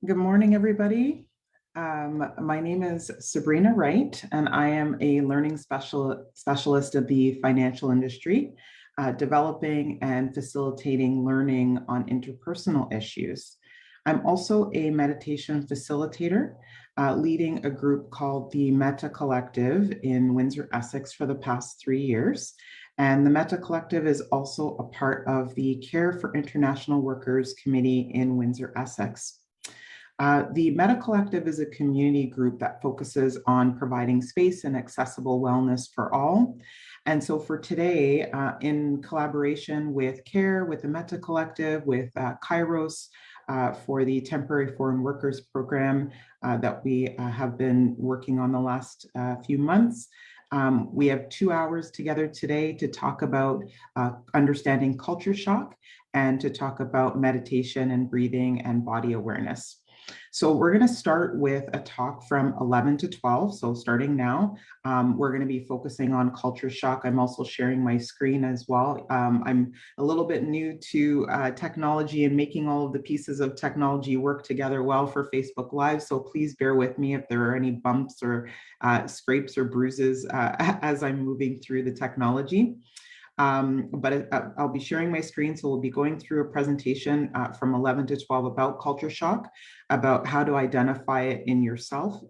Good morning, everybody. My name is Sabrina Wright, and I am a learning specialist of the financial industry, developing and facilitating learning on interpersonal issues. I'm also a meditation facilitator, leading a group called the Meta Collective in Windsor, Essex for the past 3 years. And the Meta Collective is also a part of the Care for International Workers Committee in Windsor, Essex. The Meta Collective is a community group that focuses on providing space and accessible wellness for all. And so for today, in collaboration with CARE, with the Meta Collective, with KAIROS, for the Temporary Foreign Workers Program that we have been working on the last few months, we have 2 hours together today to talk about understanding culture shock and to talk about meditation and breathing and body awareness. So we're going to start with a talk from 11 to 12. So starting now, we're going to be focusing on culture shock. I'm also sharing my screen as well. I'm a little bit new to technology and making all of the pieces of technology work together well for Facebook Live. So please bear with me if there are any bumps or scrapes or bruises as I'm moving through the technology. But I'll be sharing my screen, so we'll be going through a presentation from 11 to 12 about culture shock, about how to identify it in yourself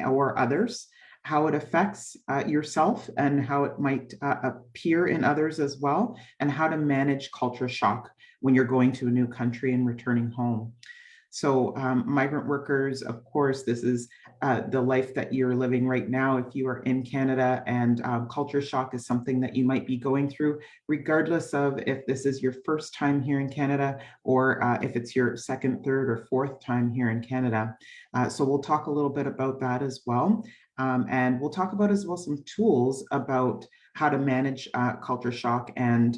or others, how it affects yourself and how it might appear in others as well, and how to manage culture shock when you're going to a new country and returning home. So migrant workers, of course, this is the life that you're living right now if you are in Canada, and culture shock is something that you might be going through, regardless of if this is your first time here in Canada or if it's your second, third, or fourth time here in Canada. So we'll talk a little bit about that as well. And we'll talk about as well some tools about how to manage culture shock and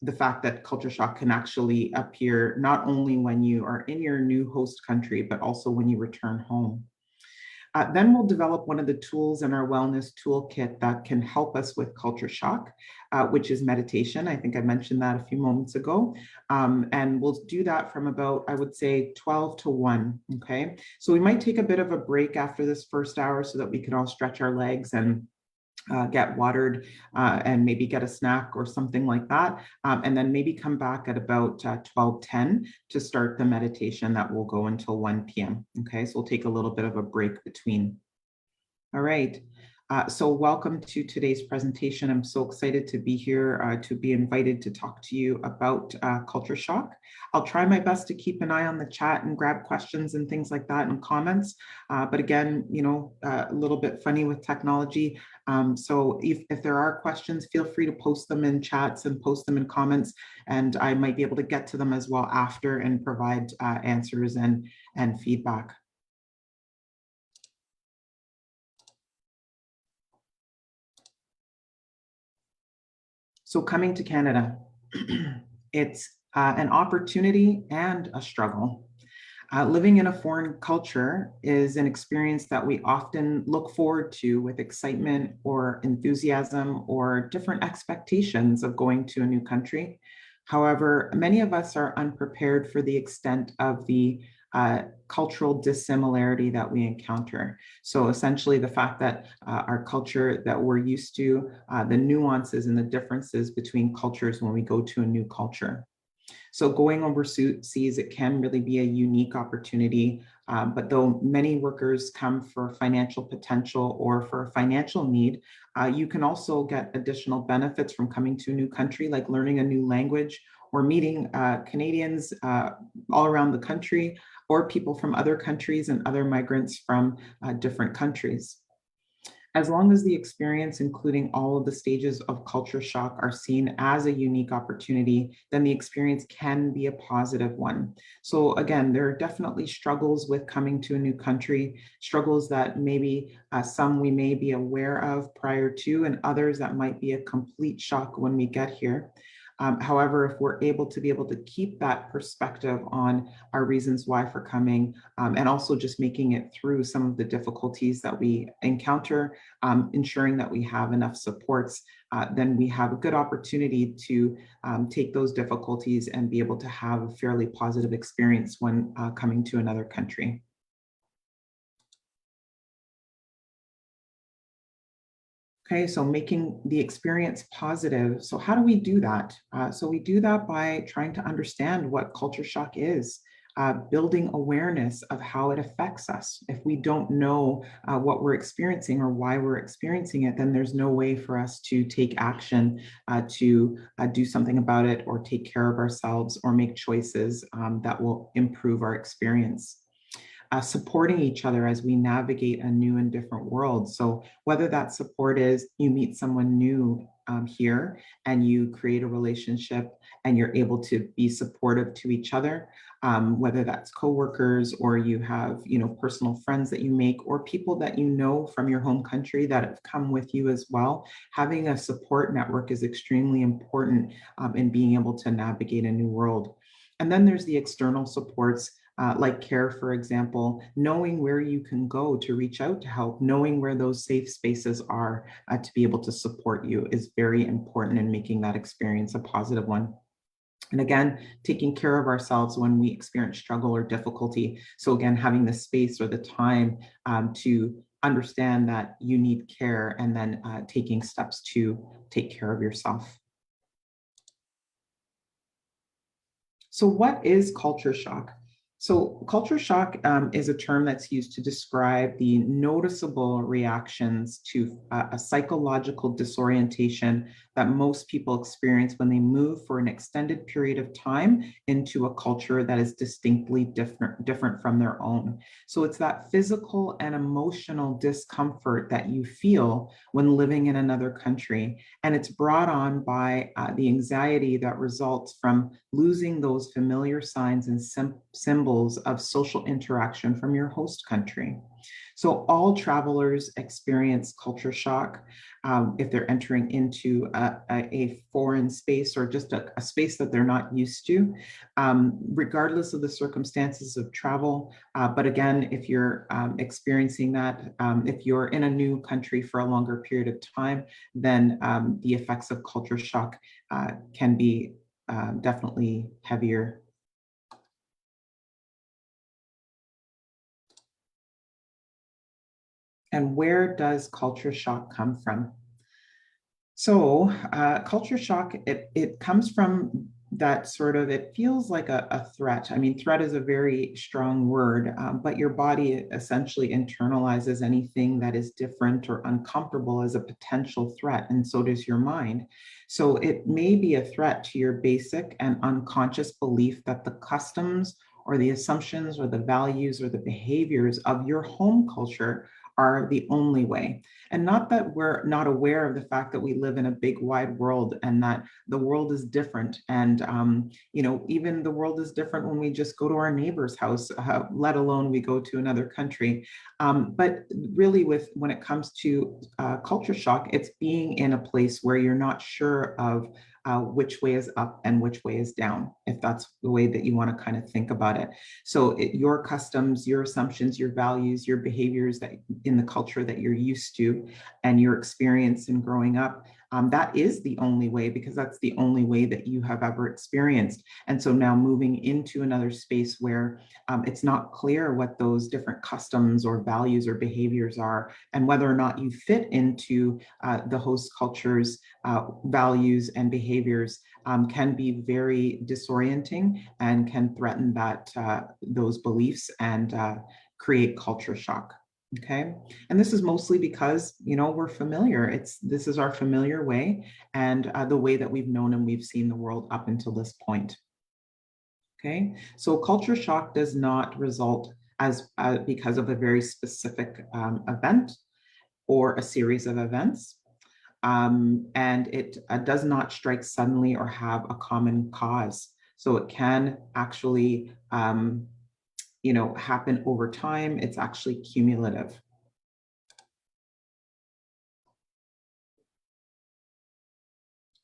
the fact that culture shock can actually appear not only when you are in your new host country, but also when you return home. Then we'll develop one of the tools in our wellness toolkit that can help us with culture shock, which is meditation. I think I mentioned that a few moments ago. And we'll do that from about, I would say, 12 to 1, okay? So we might take a bit of a break after this first hour so that we can all stretch our legs and get watered and maybe get a snack or something like that. And then maybe come back at about 12:10 to start the meditation that will go until 1 p.m. Okay, so we'll take a little bit of a break between. All right. So welcome to today's presentation. I'm so excited to be here, to be invited to talk to you about culture shock. I'll try my best to keep an eye on the chat and grab questions and things like that and comments. But again, you know, a little bit funny with technology. So if there are questions, feel free to post them in chats and post them in comments, and I might be able to get to them as well after and provide answers and feedback. So coming to Canada, it's an opportunity and a struggle. Living in a foreign culture is an experience that we often look forward to with excitement or enthusiasm or different expectations of going to a new country. However, many of us are unprepared for the extent of the cultural dissimilarity that we encounter. So essentially the fact that our culture that we're used to, the nuances and the differences between cultures when we go to a new culture. So going overseas, it can really be a unique opportunity. But though many workers come for financial potential or for a financial need, you can also get additional benefits from coming to a new country, like learning a new language or meeting Canadians all around the country, or people from other countries and other migrants from different countries. As long as the experience, including all of the stages of culture shock, are seen as a unique opportunity, then the experience can be a positive one. So again, there are definitely struggles with coming to a new country, struggles that maybe some we may be aware of prior to, and others that might be a complete shock when we get here. However, if we're able to be able to keep that perspective on our reasons why for coming, and also just making it through some of the difficulties that we encounter, ensuring that we have enough supports, then we have a good opportunity to take those difficulties and be able to have a fairly positive experience when coming to another country. Okay, so making the experience positive. So how do we do that? So we do that by trying to understand what culture shock is, building awareness of how it affects us. If we don't know what we're experiencing or why we're experiencing it, then there's no way for us to take action to do something about it or take care of ourselves or make choices that will improve our experience. Supporting each other as we navigate a new and different world. So whether that support is you meet someone new here and you create a relationship and you're able to be supportive to each other, whether that's coworkers or you have, personal friends that you make or people that you know from your home country that have come with you as well. Having a support network is extremely important in being able to navigate a new world. And then there's the external supports like CARE, for example, knowing where you can go to reach out to help, knowing where those safe spaces are to be able to support you is very important in making that experience a positive one. And again, taking care of ourselves when we experience struggle or difficulty. So again, having the space or the time to understand that you need care and then taking steps to take care of yourself. So what is culture shock? So culture shock is a term that's used to describe the noticeable reactions to a psychological disorientation that most people experience when they move for an extended period of time into a culture that is distinctly different from their own. So it's that physical and emotional discomfort that you feel when living in another country. And it's brought on by the anxiety that results from losing those familiar signs and symbols of social interaction from your host country. So all travelers experience culture shock if they're entering into a foreign space or just a space that they're not used to, regardless of the circumstances of travel. But again, if you're experiencing that, if you're in a new country for a longer period of time, then the effects of culture shock can be definitely heavier. And where does culture shock come from? So culture shock, it comes from that sort of, it feels like a threat. I mean, threat is a very strong word, but your body essentially internalizes anything that is different or uncomfortable as a potential threat, and so does your mind. So it may be a threat to your basic and unconscious belief that the customs or the assumptions or the values or the behaviors of your home culture are the only way. And not that we're not aware of the fact that we live in a big wide world and that the world is different. And, even the world is different when we just go to our neighbor's house, let alone we go to another country. But really when it comes to culture shock, it's being in a place where you're not sure of which way is up and which way is down, if that's the way that you want to kind of think about it. So your customs, your assumptions, your values, your behaviors that in the culture that you're used to and your experience in growing up, that is the only way because that's the only way that you have ever experienced. And so now moving into another space where it's not clear what those different customs or values or behaviors are and whether or not you fit into the host culture's values and behaviors can be very disorienting and can threaten those beliefs and create culture shock. Okay. And this is mostly because, we're familiar. This is our familiar way and the way that we've known and we've seen the world up until this point. Okay. So culture shock does not result as because of a very specific event or a series of events. And it does not strike suddenly or have a common cause. So it can actually, happen over time. It's actually cumulative.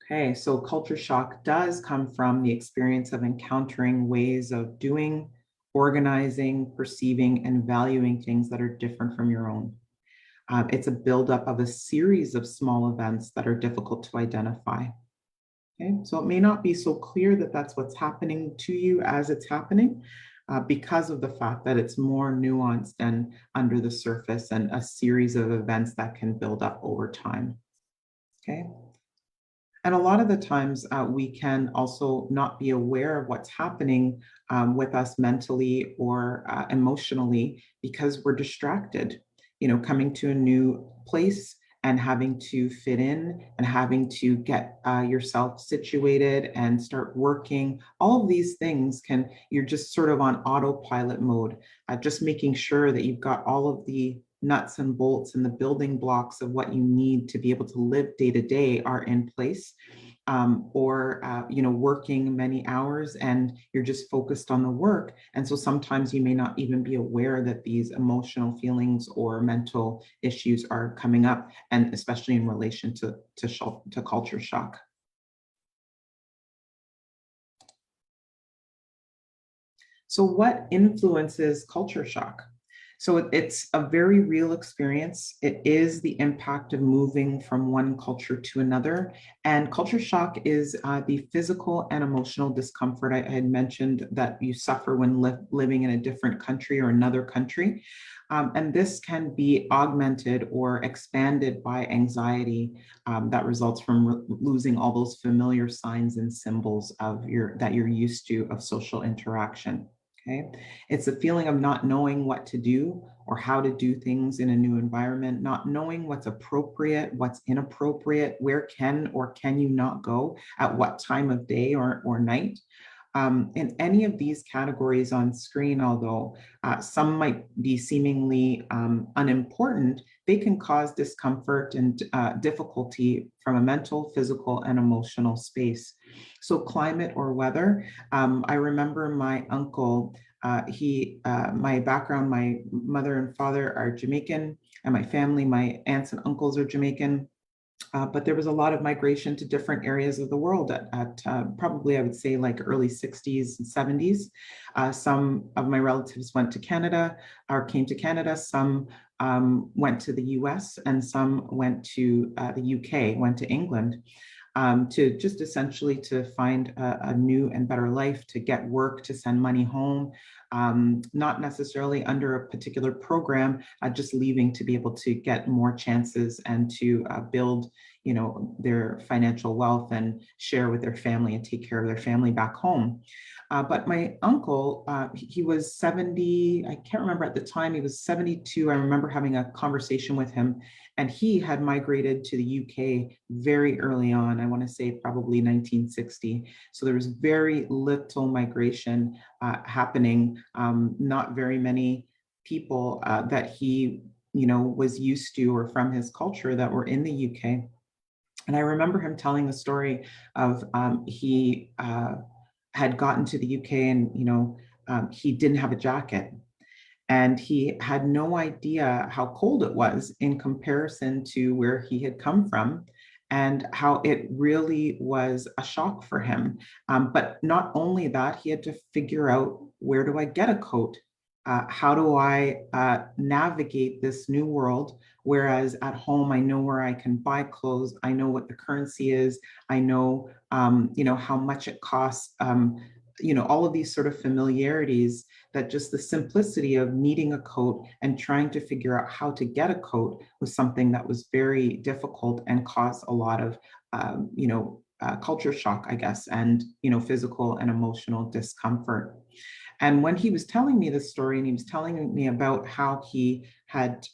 Okay, so culture shock does come from the experience of encountering ways of doing, organizing, perceiving, and valuing things that are different from your own. It's a buildup of a series of small events that are difficult to identify. Okay, so it may not be so clear that that's what's happening to you as it's happening, because of the fact that it's more nuanced and under the surface and a series of events that can build up over time. Okay. And a lot of the times we can also not be aware of what's happening with us mentally or emotionally because we're distracted. You know, coming to a new place and having to fit in and having to get yourself situated and start working. All of these things can, you're just sort of on autopilot mode, just making sure that you've got all of the nuts and bolts and the building blocks of what you need to be able to live day to day are in place, or you know, working many hours and you're just focused on the work, and so sometimes you may not even be aware that these emotional feelings or mental issues are coming up, and especially in relation to culture shock. So, what influences culture shock? So, it's a very real experience. It is the impact of moving from one culture to another. And culture shock is the physical and emotional discomfort I had mentioned that you suffer when living in a different country or another country. And this can be augmented or expanded by anxiety that results from losing all those familiar signs and symbols of your that you're used to of social interaction. Okay. It's a feeling of not knowing what to do or how to do things in a new environment, not knowing what's appropriate, what's inappropriate, where can or can you not go, at what time of day or night. In any of these categories on screen, although some might be seemingly unimportant, they can cause discomfort and difficulty from a mental, physical, and emotional space. So, climate or weather. I remember my uncle. My background, my mother and father are Jamaican, and my family, my aunts and uncles are Jamaican. But there was a lot of migration to different areas of the world at probably, I would say, like early 60s and 70s. Some of my relatives went to Canada or came to Canada. Some went to the US and some went to the UK, went to England, to just essentially to find a new and better life, to get work, to send money home, not necessarily under a particular program, just leaving to be able to get more chances and to build, you know, their financial wealth and share with their family and take care of their family back home. But my uncle, he was 70, I can't remember at the time, he was 72. I remember having a conversation with him, and he had migrated to the UK very early on. I want to say probably 1960. So there was very little migration happening, not very many people that he, you know, was used to or from his culture that were in the UK. And I remember him telling the story of he had gotten to the UK and, you know, he didn't have a jacket and he had no idea how cold it was in comparison to where he had come from and how it really was a shock for him. But not only that, he had to figure out, where do I get a coat? How do I navigate this new world? Whereas at home, I know where I can buy clothes. I know what the currency is. I know, you know, how much it costs. You know, all of these sort of familiarities, that just the simplicity of needing a coat and trying to figure out how to get a coat was something that was very difficult and caused a lot of, you know, culture shock, I guess, and, you know, physical and emotional discomfort. And when he was telling me this story and he was telling me about how he had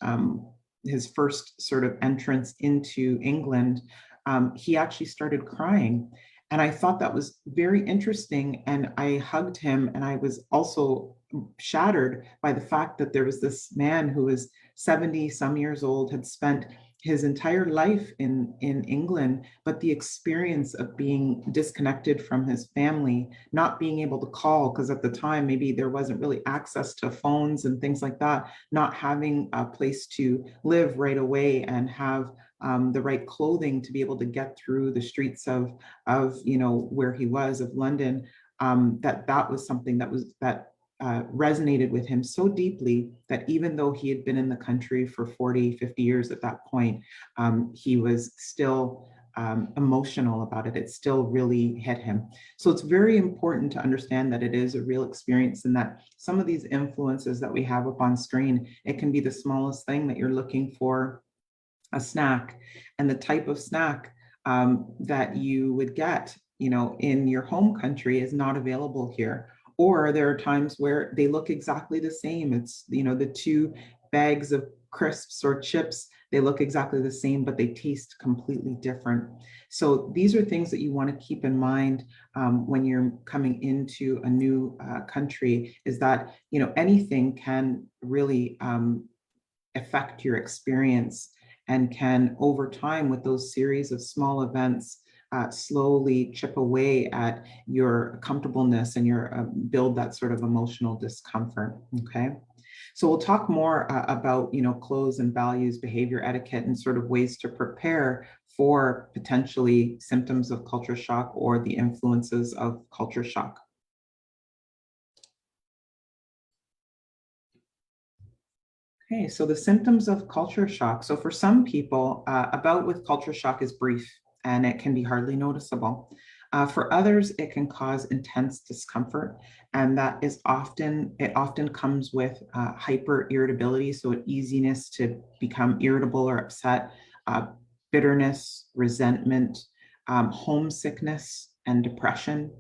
his first sort of entrance into England, he actually started crying. And I thought that was very interesting. And I hugged him, and I was also shattered by the fact that there was this man who was 70 some years old, had spent his entire life in England, but the experience of being disconnected from his family, not being able to call, because at the time maybe there wasn't really access to phones and things like that, not having a place to live right away and have the right clothing to be able to get through the streets of where he was, of London, that was something that resonated with him so deeply that even though he had been in the country for 40, 50 years at that point, he was still emotional about it. It still really hit him. So it's very important to understand that it is a real experience and that some of these influences that we have up on screen, it can be the smallest thing that you're looking for a snack, and the type of snack that you would get, in your home country is not available here. Or there are times where they look exactly the same. It's, the two bags of crisps or chips, they look exactly the same, but they taste completely different. So these are things that you want to keep in mind when you're coming into a new country, is that, anything can really affect your experience and can, over time, with those series of small events, slowly chip away at your comfortableness and your build that sort of emotional discomfort. Okay. So we'll talk more about, clothes and values, behavior etiquette, and sort of ways to prepare for potentially symptoms of culture shock or the influences of culture shock. Okay, so the symptoms of culture shock. So for some people, a bout with culture shock is brief and it can be hardly noticeable. For others, it can cause intense discomfort, and it often comes with hyper irritability, so an easiness to become irritable or upset, uh, bitterness, resentment, homesickness, and depression.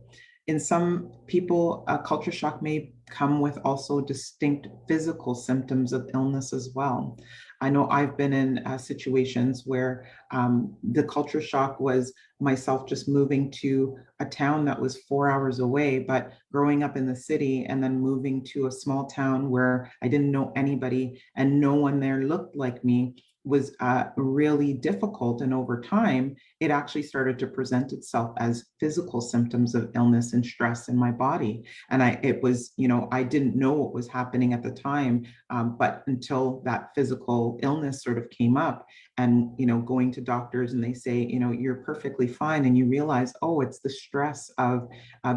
In some people, culture shock may come with also distinct physical symptoms of illness as well. I know I've been in situations where the culture shock was myself just moving to a town that was 4 hours away, but growing up in the city and then moving to a small town where I didn't know anybody and no one there looked like me was really difficult. And over time, it actually started to present itself as physical symptoms of illness and stress in my body. And I didn't know what was happening at the time, but until that physical illness sort of came up, and going to doctors and they say, you're perfectly fine, and you realize, oh, it's the stress of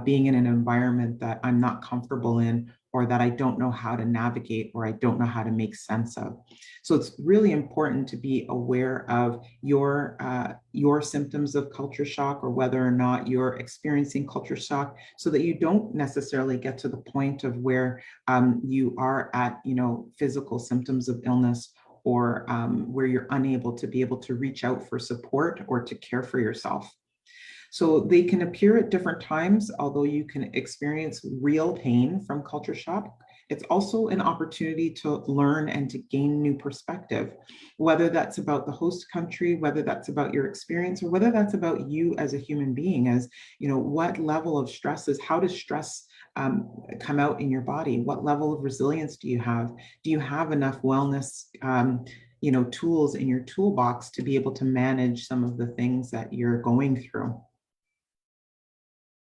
being in an environment that I'm not comfortable in, or that I don't know how to navigate, or I don't know how to make sense of. So it's really important to be aware of your symptoms of culture shock, or whether or not you're experiencing culture shock, so that you don't necessarily get to the point of where you are at, physical symptoms of illness, or where you're unable to be able to reach out for support or to care for yourself. So they can appear at different times, although you can experience real pain from culture shock. It's also an opportunity to learn and to gain new perspective, whether that's about the host country, whether that's about your experience, or whether that's about you as a human being, as what level of stress is, how does stress come out in your body? What level of resilience do you have? Do you have enough wellness tools in your toolbox to be able to manage some of the things that you're going through?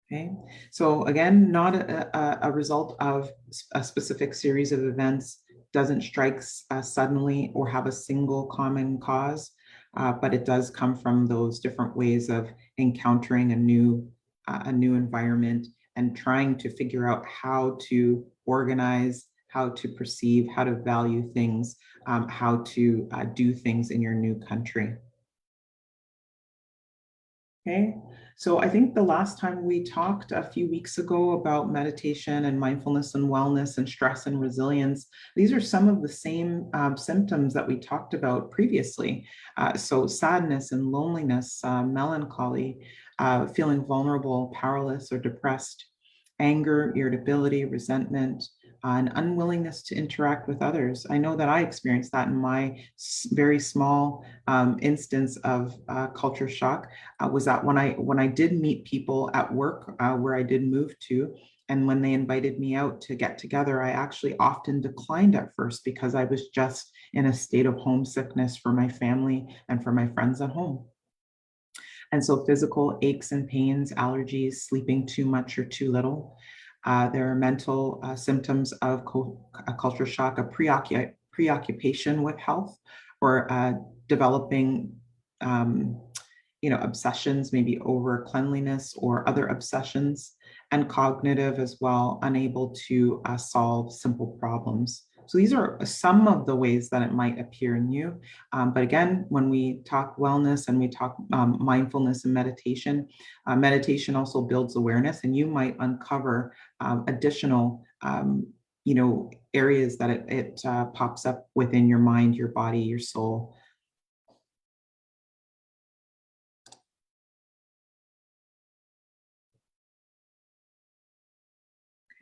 Okay, so again, not a result of a specific series of events, doesn't strike suddenly or have a single common cause, but it does come from those different ways of encountering a new environment and trying to figure out how to organize, how to perceive, how to value things, how to do things in your new country. Okay, so I think the last time we talked a few weeks ago about meditation and mindfulness and wellness and stress and resilience, these are some of the same symptoms that we talked about previously. So sadness and loneliness, melancholy, feeling vulnerable, powerless, or depressed, anger, irritability, resentment, an unwillingness to interact with others. I know that I experienced that in my very small instance of culture shock. Was that when I did meet people at work where I did move to, and when they invited me out to get together, I actually often declined at first because I was just in a state of homesickness for my family and for my friends at home. And so physical aches and pains, allergies, sleeping too much or too little. There are mental symptoms of culture shock, a preoccupation with health, or developing obsessions, maybe over cleanliness or other obsessions, and cognitive as well, unable to solve simple problems. So these are some of the ways that it might appear in you. But again, when we talk wellness and we talk mindfulness and meditation, meditation also builds awareness, and you might uncover additional areas that it pops up within your mind, your body, your soul.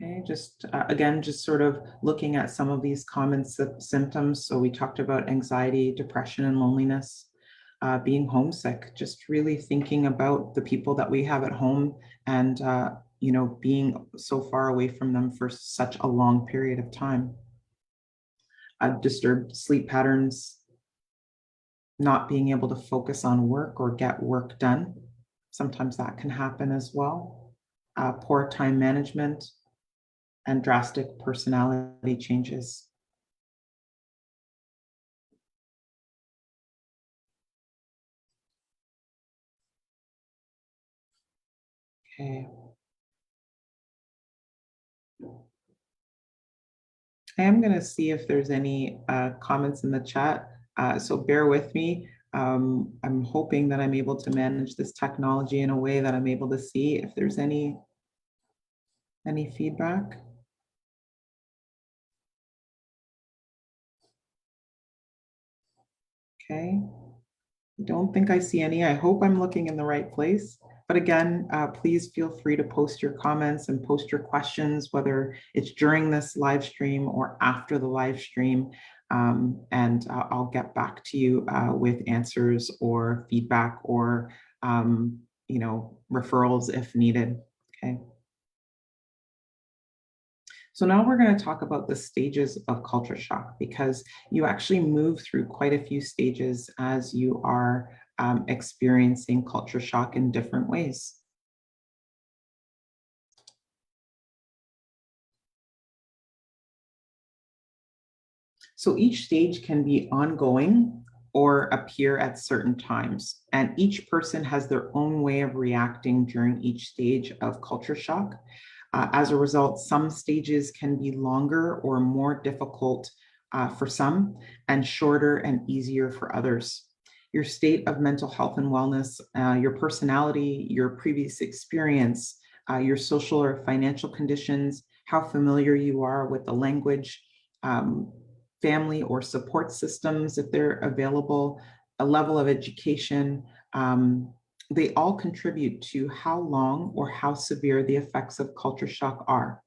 Okay, just again, just sort of looking at some of these common symptoms. So we talked about anxiety, depression, and loneliness, being homesick, just really thinking about the people that we have at home and, being so far away from them for such a long period of time. Disturbed sleep patterns, not being able to focus on work or get work done. Sometimes that can happen as well. Poor time management, and drastic personality changes. Okay. I am going to see if there's any comments in the chat. So bear with me. I'm hoping that I'm able to manage this technology in a way that I'm able to see if there's any feedback. Okay. I don't think I see any. I hope I'm looking in the right place. But again, please feel free to post your comments and post your questions, whether it's during this live stream or after the live stream. And I'll get back to you with answers or feedback or, referrals if needed. Okay. So now we're going to talk about the stages of culture shock, because you actually move through quite a few stages as you are experiencing culture shock in different ways. So each stage can be ongoing or appear at certain times, and each person has their own way of reacting during each stage of culture shock. As a result, some stages can be longer or more difficult for some, and shorter and easier for others. Your state of mental health and wellness, your personality, your previous experience, your social or financial conditions, how familiar you are with the language, family or support systems, if they're available, a level of education, they all contribute to how long or how severe the effects of culture shock are.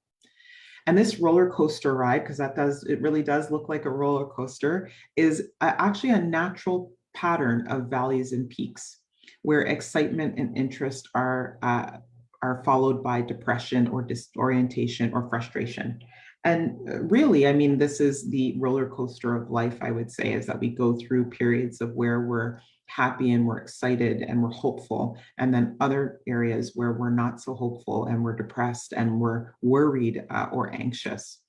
And this roller coaster ride, because it really does look like a roller coaster, is actually a natural pattern of valleys and peaks, where excitement and interest are followed by depression or disorientation or frustration. And really, I mean, this is the roller coaster of life, I would say, is that we go through periods of where we're happy and we're excited and we're hopeful, and then other areas where we're not so hopeful and we're depressed and we're worried or anxious.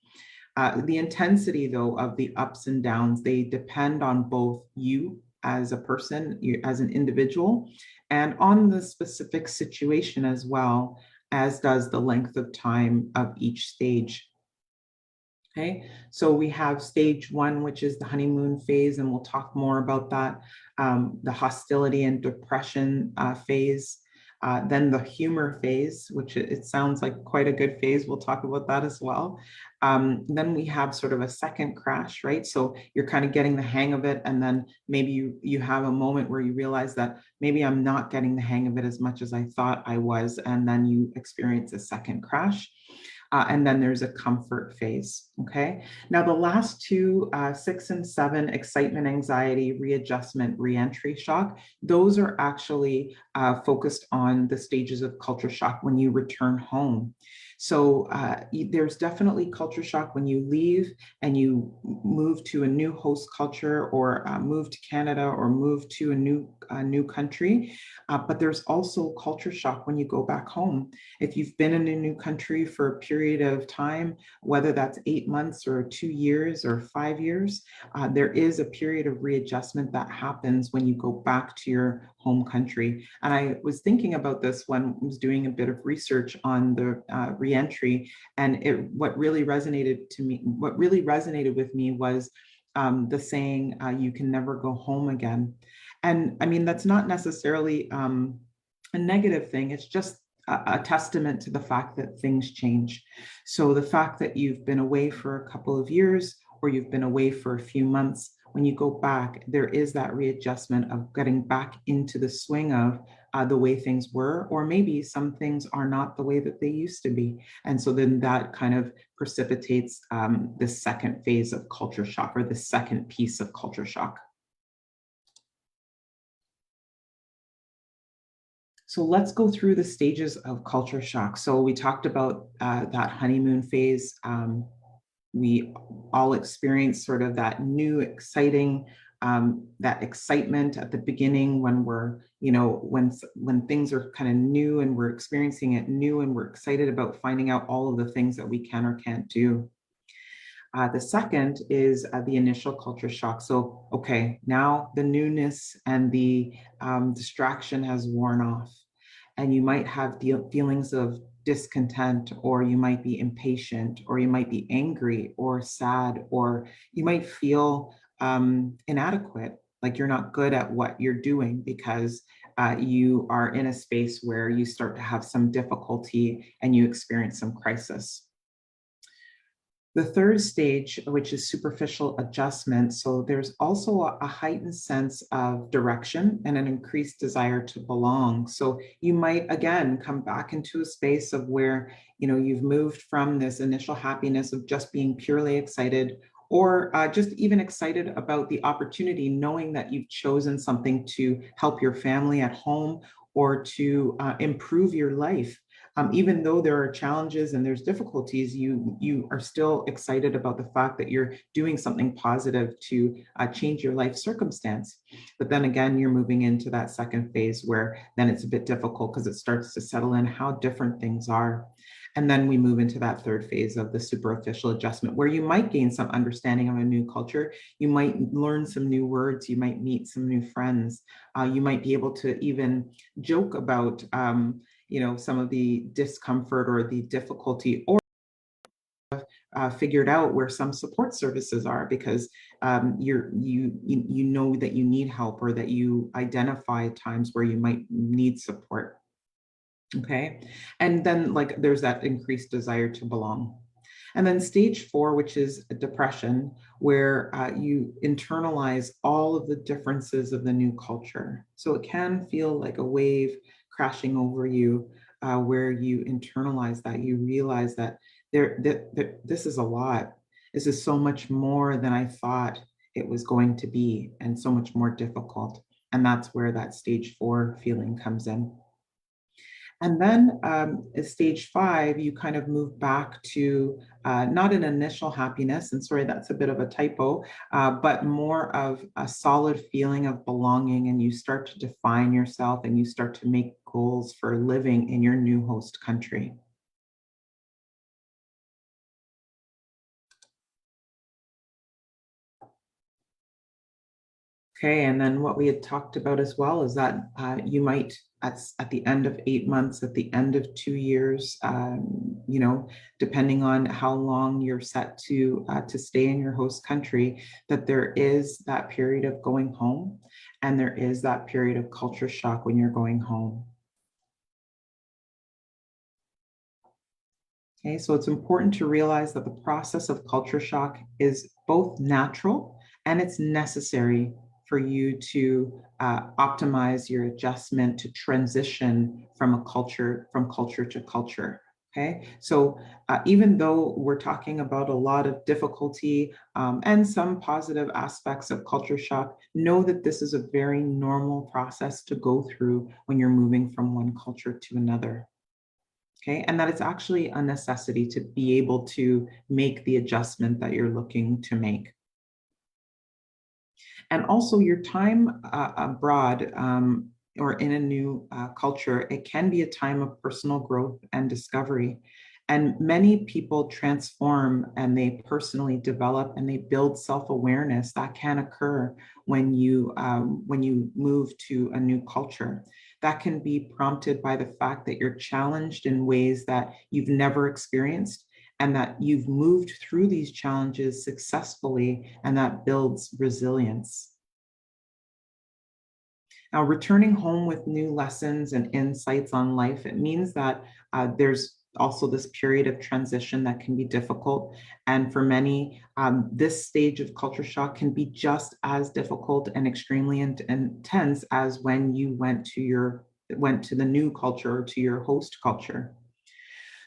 The intensity, though, of the ups and downs, they depend on both you as a person, you, as an individual, and on the specific situation as well, as does the length of time of each stage. Okay, so we have stage one, which is the honeymoon phase, and we'll talk more about that. The hostility and depression phase, then the humor phase, which it sounds like quite a good phase. We'll talk about that as well. Then we have sort of a second crash, right? So you're kind of getting the hang of it, and then maybe you have a moment where you realize that maybe I'm not getting the hang of it as much as I thought I was, and then you experience a second crash. And then there's a comfort phase. Okay. Now, the last two, 6 and 7, excitement, anxiety, readjustment, reentry shock, those are actually focused on the stages of culture shock when you return home. So there's definitely culture shock when you leave and you move to a new host culture, or move to Canada, or move to a new country. But there's also culture shock when you go back home. If you've been in a new country for a period of time, whether that's 8 months or 2 years or 5 years, there is a period of readjustment that happens when you go back to your home country. And I was thinking about this when I was doing a bit of research on the reentry, and what really resonated with me was the saying, "You can never go home again." And I mean, that's not necessarily a negative thing. It's just a testament to the fact that things change. So the fact that you've been away for a couple of years, or you've been away for a few months, when you go back, there is that readjustment of getting back into the swing of the way things were, or maybe some things are not the way that they used to be. And so then that kind of precipitates the second phase of culture shock, or the second piece of culture shock. So let's go through the stages of culture shock. So we talked about that honeymoon phase. We all experience sort of that new exciting, that excitement at the beginning when we're, when things are kind of new and we're experiencing it new, and we're excited about finding out all of the things that we can or can't do. The second is the initial culture shock. So, okay, now the newness and the distraction has worn off, and you might have feelings of discontent, or you might be impatient, or you might be angry or sad, or you might feel inadequate, like you're not good at what you're doing, because you are in a space where you start to have some difficulty and you experience some crisis. The third stage, which is superficial adjustment. So there's also a heightened sense of direction and an increased desire to belong. So you might again come back into a space of where, you've moved from this initial happiness of just being purely excited, or just even excited about the opportunity, knowing that you've chosen something to help your family at home, or to improve your life. Even though there are challenges and there's difficulties, you are still excited about the fact that you're doing something positive to change your life circumstance. But then again, you're moving into that second phase where then it's a bit difficult, because it starts to settle in how different things are. And then we move into that third phase of the superficial adjustment, where you might gain some understanding of a new culture. You might learn some new words. You might meet some new friends. You might be able to even joke about some of the discomfort or the difficulty, or figured out where some support services are, because you know that you need help, or that you identify times where you might need support. Okay. And then, like, there's that increased desire to belong. And then stage four, which is depression, where you internalize all of the differences of the new culture. So it can feel like a wave crashing over you, where you internalize that. You realize that this is a lot. This is so much more than I thought it was going to be, and so much more difficult. And that's where that stage four feeling comes in. And then at stage five, you kind of move back to not an initial happiness, and sorry, that's a bit of a typo, but more of a solid feeling of belonging. And you start to define yourself, and you start to make goals for living in your new host country. Okay, and then what we had talked about as well is that you might, at the end of 8 months, at the end of 2 years, depending on how long you're set to stay in your host country, that there is that period of going home, and there is that period of culture shock when you're going home. Okay, so it's important to realize that the process of culture shock is both natural and it's necessary for you to optimize your adjustment to transition from culture to culture. Okay, so even though we're talking about a lot of difficulty and some positive aspects of culture shock, know that this is a very normal process to go through when you're moving from one culture to another. Okay, and that it's actually a necessity to be able to make the adjustment that you're looking to make. And also your time abroad or in a new culture, it can be a time of personal growth and discovery. And many people transform and they personally develop and they build self-awareness that can occur when you move to a new culture. That can be prompted by the fact that you're challenged in ways that you've never experienced and that you've moved through these challenges successfully, and that builds resilience. Now, returning home with new lessons and insights on life, it means that there's also this period of transition that can be difficult. And for many, this stage of culture shock can be just as difficult and extremely intense as when you went to the new culture or to your host culture.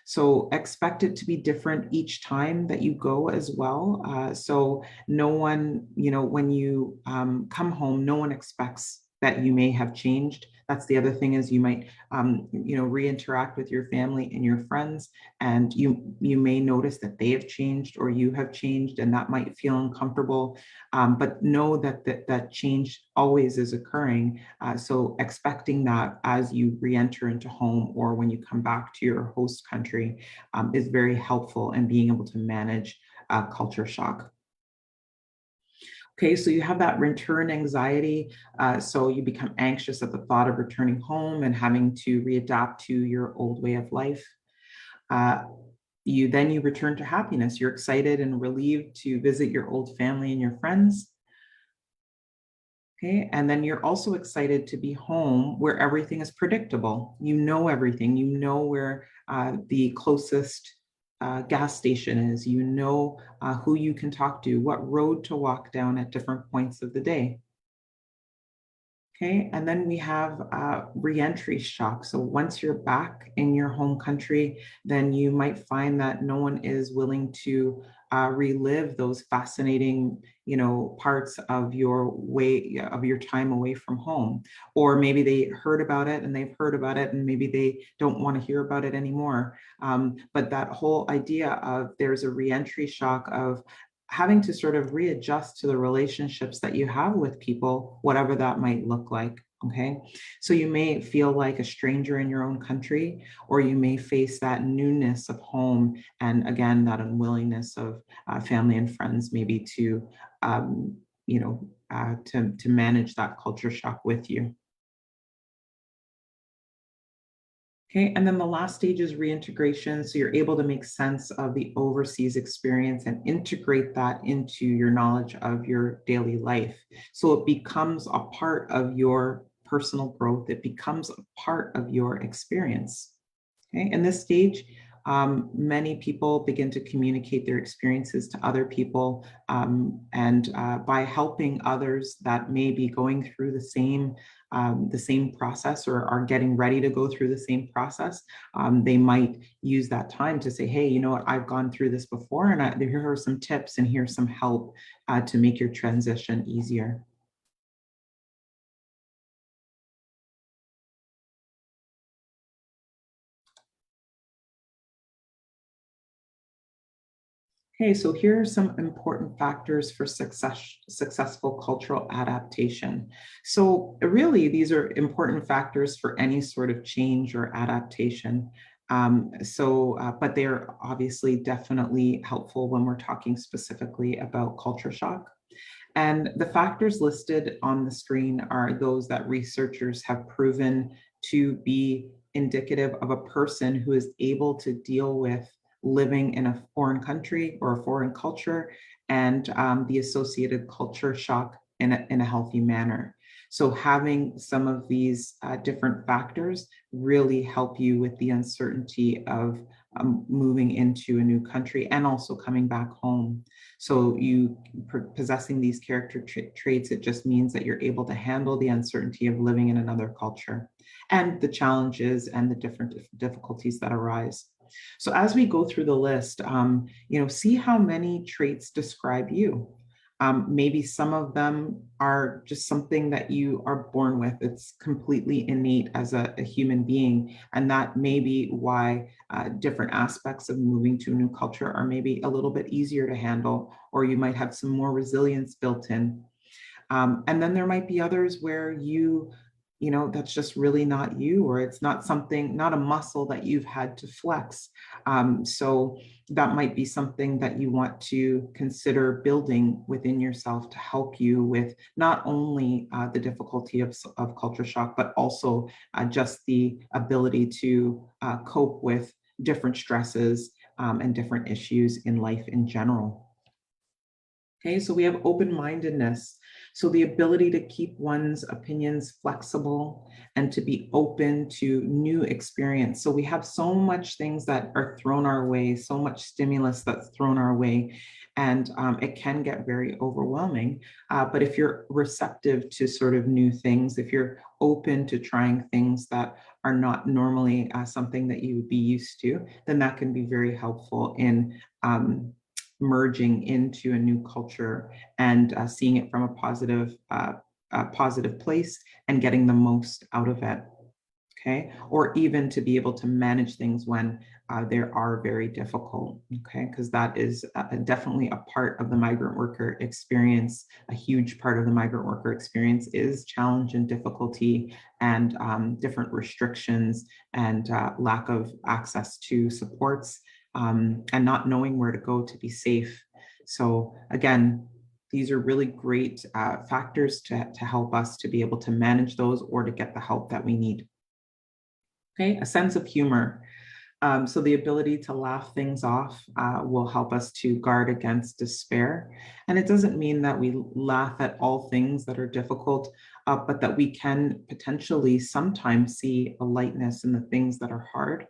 So expect it to be different each time that you go as well. So no one, when you come home, no one expects that you may have changed. That's the other thing is you might, reinteract with your family and your friends, and you may notice that they have changed or you have changed, and that might feel uncomfortable. But know that change always is occurring. So expecting that as you re-enter into home or when you come back to your host country is very helpful in being able to manage culture shock. Okay, so you have that return anxiety. So you become anxious at the thought of returning home and having to readapt to your old way of life. Uh, you return to happiness. You're excited and relieved to visit your old family and your friends. Okay, and then you're also excited to be home where everything is predictable. You know everything. You know where the closest gas station is. You know who you can talk to, what road to walk down at different points of the day. Okay, and then we have reentry shock. So once you're back in your home country, then you might find that no one is willing to relive those fascinating, parts of your way of your time away from home. Or maybe they heard about it and they've heard about it, and maybe they don't want to hear about it anymore. But that whole idea of there's a reentry shock of having to sort of readjust to the relationships that you have with people, whatever that might look like. Okay. So you may feel like a stranger in your own country, or you may face that newness of home. And again, that unwillingness of family and friends, maybe to, to manage that culture shock with you. Okay, and then the last stage is reintegration. So you're able to make sense of the overseas experience and integrate that into your knowledge of your daily life. So it becomes a part of your personal growth, it becomes a part of your experience. Okay, in this stage, many people begin to communicate their experiences to other people, and by helping others that may be going through the same process or are getting ready to go through the same process, they might use that time to say, "Hey, you know what? I've gone through this before, and here are some tips, and here's some help to make your transition easier." Okay, so here are some important factors for successful cultural adaptation. So really, these are important factors for any sort of change or adaptation. But they're obviously definitely helpful when we're talking specifically about culture shock. And the factors listed on the screen are those that researchers have proven to be indicative of a person who is able to deal with living in a foreign country or a foreign culture and the associated culture shock in a healthy manner. So having some of these different factors really help you with the uncertainty of moving into a new country and also coming back home. So you possessing these character traits, it just means that you're able to handle the uncertainty of living in another culture and the challenges and the different difficulties that arise. So as we go through the list, see how many traits describe you. Maybe some of them are just something that you are born with. It's completely innate as a human being. And that may be why different aspects of moving to a new culture are maybe a little bit easier to handle, or you might have some more resilience built in. And then there might be others where that's just really not you, or it's not something, not a muscle that you've had to flex. So that might be something that you want to consider building within yourself to help you with not only the difficulty of culture shock, but also just the ability to cope with different stresses and different issues in life in general. Okay, so we have open-mindedness. So the ability to keep one's opinions flexible and to be open to new experience. So we have so much things that are thrown our way, so much stimulus that's thrown our way, and it can get very overwhelming. But if you're receptive to sort of new things, if you're open to trying things that are not normally something that you would be used to, then that can be very helpful in merging into a new culture and seeing it from a positive place and getting the most out of it. Okay, or even to be able to manage things when they are very difficult. Okay, because that is definitely a part of the migrant worker experience. A huge part of the migrant worker experience is challenge and difficulty and different restrictions and lack of access to supports and not knowing where to go to be safe. So again, these are really great factors to help us to be able to manage those or to get the help that we need. Okay, a sense of humor. So the ability to laugh things off will help us to guard against despair. And it doesn't mean that we laugh at all things that are difficult, but that we can potentially sometimes see a lightness in the things that are hard.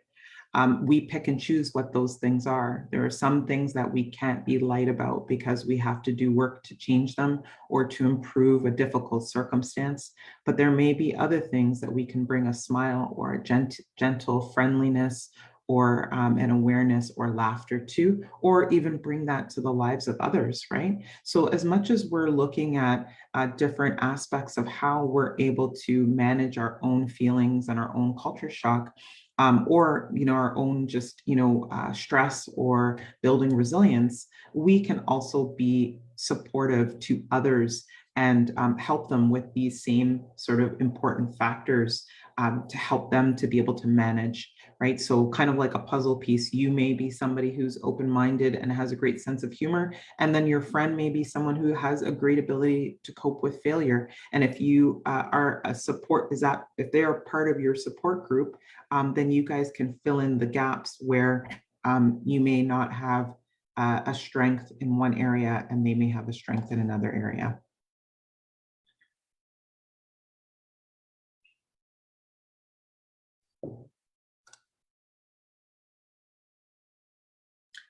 We pick and choose what those things are. There are some things that we can't be light about because we have to do work to change them or to improve a difficult circumstance. But there may be other things that we can bring a smile or a gentle friendliness or an awareness or laughter to, or even bring that to the lives of others, right? So as much as we're looking at different aspects of how we're able to manage our own feelings and our own culture shock, or our own just stress or building resilience, we can also be supportive to others and help them with these same sort of important factors to help them to be able to manage, right? So kind of like a puzzle piece, you may be somebody who's open-minded and has a great sense of humor, and then your friend may be someone who has a great ability to cope with failure. And if you are a support, if they are part of your support group, then you guys can fill in the gaps where you may not have a strength in one area and they may have a strength in another area.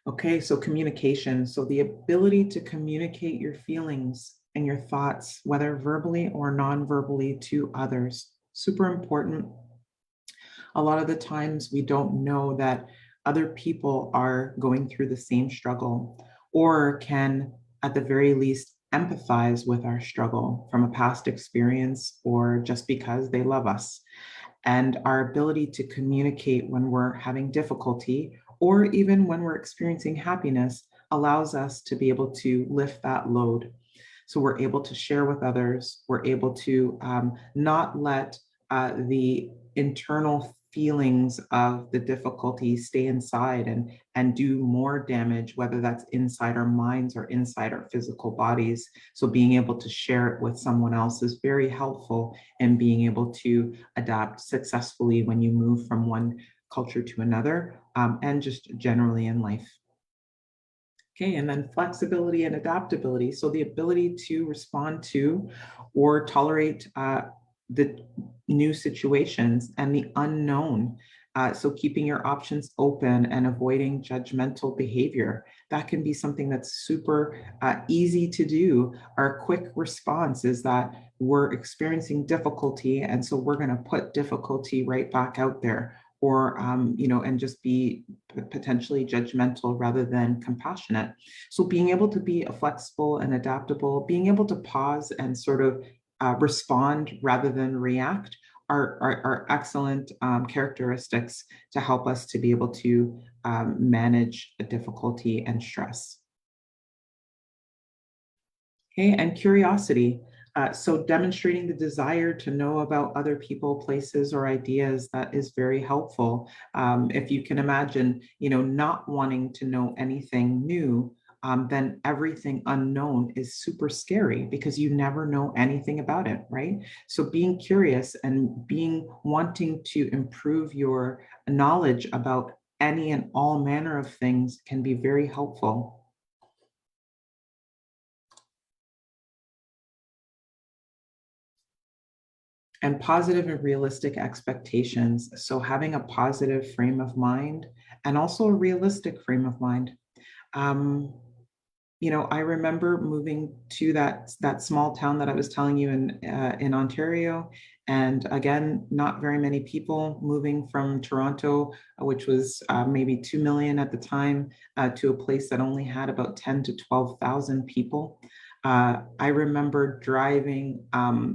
Okay, so communication. So the ability to communicate your feelings and your thoughts, whether verbally or non-verbally, to others. Super important. A lot of the times we don't know that other people are going through the same struggle or can, at the very least, empathize with our struggle from a past experience or just because they love us. And our ability to communicate when we're having difficulty or even when we're experiencing happiness allows us to be able to lift that load. So we're able to share with others, we're able to not let the internal feelings of the difficulty stay inside and do more damage, whether that's inside our minds or inside our physical bodies. So being able to share it with someone else is very helpful in being able to adapt successfully when you move from one culture to another, and just generally in life. Okay, and then flexibility and adaptability. So the ability to respond to or tolerate the new situations and the unknown. So keeping your options open and avoiding judgmental behavior. That can be something that's super easy to do. Our quick response is that we're experiencing difficulty, and so we're going to put difficulty right back out there. or and just be potentially judgmental rather than compassionate. So being able to be flexible and adaptable, being able to pause and sort of respond rather than react are excellent characteristics to help us to be able to manage difficulty and stress. Okay, and curiosity. So demonstrating the desire to know about other people, places, or ideas, that is very helpful. If you can imagine, not wanting to know anything new, then everything unknown is super scary because you never know anything about it, right? So being curious and being wanting to improve your knowledge about any and all manner of things can be very helpful. And positive and realistic expectations. So having a positive frame of mind and also a realistic frame of mind. Um, I remember moving to that small town that I was telling you in Ontario, and again, not very many people moving from Toronto, which was maybe 2 million at the time, to a place that only had about 10 to 12,000 people. I remember driving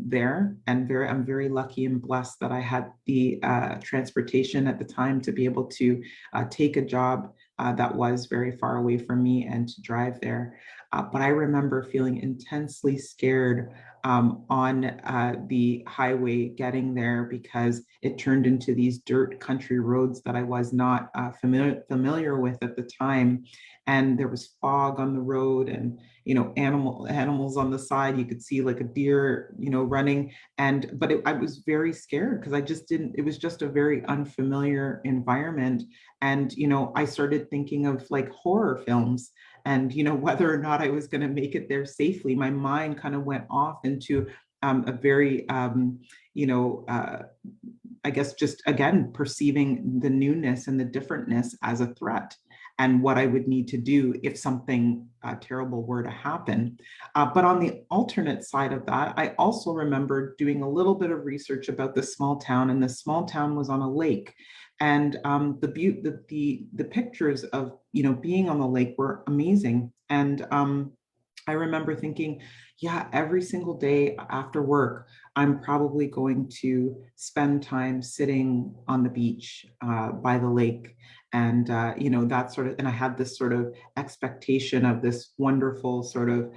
there, and I'm very lucky and blessed that I had the transportation at the time to be able to take a job that was very far away from me and to drive there. But I remember feeling intensely scared on the highway getting there because it turned into these dirt country roads that I was not familiar with at the time. And there was fog on the road, and animals on the side. You could see like a deer running, I was very scared because I just didn't it was just a very unfamiliar environment. And I started thinking of like horror films, and whether or not I was going to make it there safely. My mind kind of went off into a very I guess just again perceiving the newness and the differentness as a threat, and what I would need to do if something terrible were to happen. But on the alternate side of that, I also remember doing a little bit of research about this small town, and this small town was on a lake. And the pictures of being on the lake were amazing. And I remember thinking, yeah, every single day after work, I'm probably going to spend time sitting on the beach by the lake. And, that sort of, and I had this sort of expectation of this wonderful sort of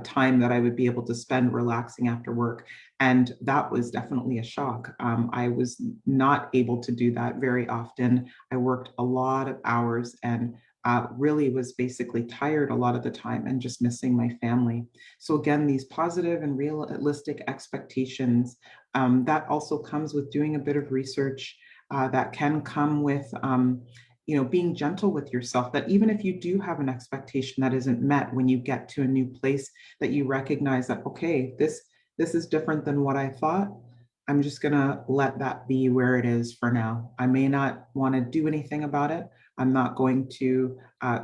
time that I would be able to spend relaxing after work. And that was definitely a shock. I was not able to do that very often. I worked a lot of hours and really was basically tired a lot of the time and just missing my family. So again, these positive and realistic expectations, that also comes with doing a bit of research. That can come with being gentle with yourself, that even if you do have an expectation that isn't met when you get to a new place, that you recognize that, okay, this is different than what I thought. I'm just going to let that be where it is for now. I may not want to do anything about it. I'm not going to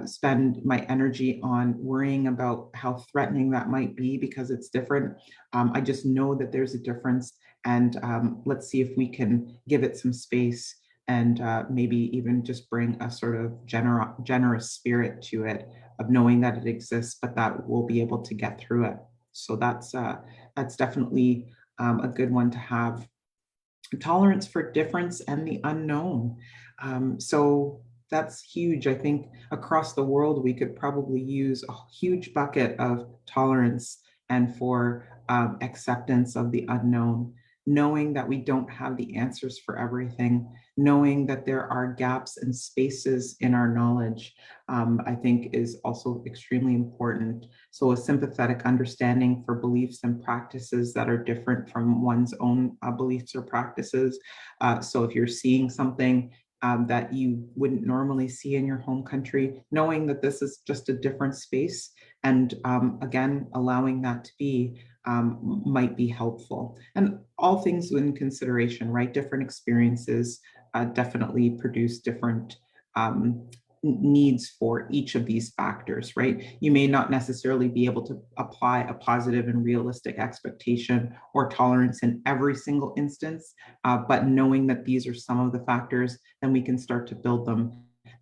spend my energy on worrying about how threatening that might be because it's different. I just know that there's a difference, and let's see if we can give it some space, and maybe even just bring a sort of generous spirit to it, of knowing that it exists, but that we'll be able to get through it. So that's definitely a good one to have. Tolerance for difference and the unknown. So that's huge. I think across the world, we could probably use a huge bucket of tolerance and for acceptance of the unknown, knowing that we don't have the answers for everything, knowing that there are gaps and spaces in our knowledge, I think is also extremely important. So a sympathetic understanding for beliefs and practices that are different from one's own beliefs or practices. So if you're seeing something that you wouldn't normally see in your home country, knowing that this is just a different space, and again, allowing that to be might be helpful. And all things in consideration, right? Different experiences definitely produce different needs for each of these factors, right? You may not necessarily be able to apply a positive and realistic expectation or tolerance in every single instance, but knowing that these are some of the factors, then we can start to build them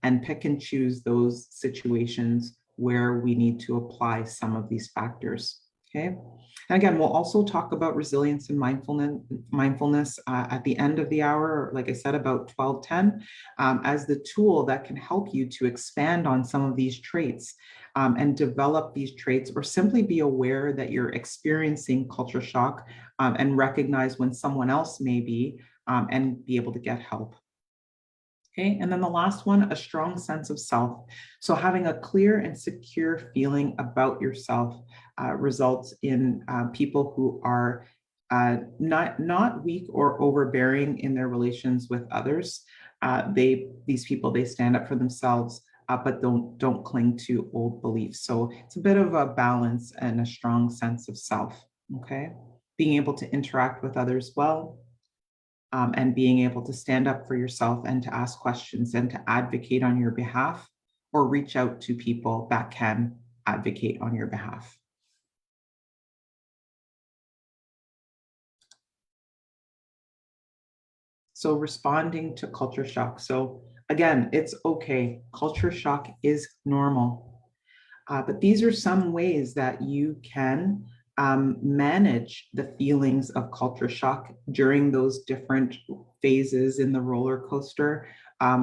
and pick and choose those situations where we need to apply some of these factors. Okay. And again, we'll also talk about resilience and mindfulness at the end of the hour, like I said, about 12:10, as the tool that can help you to expand on some of these traits and develop these traits, or simply be aware that you're experiencing culture shock and recognize when someone else may be, and be able to get help. Okay, and then the last one, a strong sense of self. So having a clear and secure feeling about yourself results in people who are not weak or overbearing in their relations with others. These people, they stand up for themselves, but don't cling to old beliefs. So it's a bit of a balance and a strong sense of self. Okay, being able to interact with others well, and being able to stand up for yourself and to ask questions and to advocate on your behalf, or reach out to people that can advocate on your behalf. So responding to culture shock. So again, it's okay. Culture shock is normal. But these are some ways that you can manage the feelings of culture shock during those different phases in the roller coaster,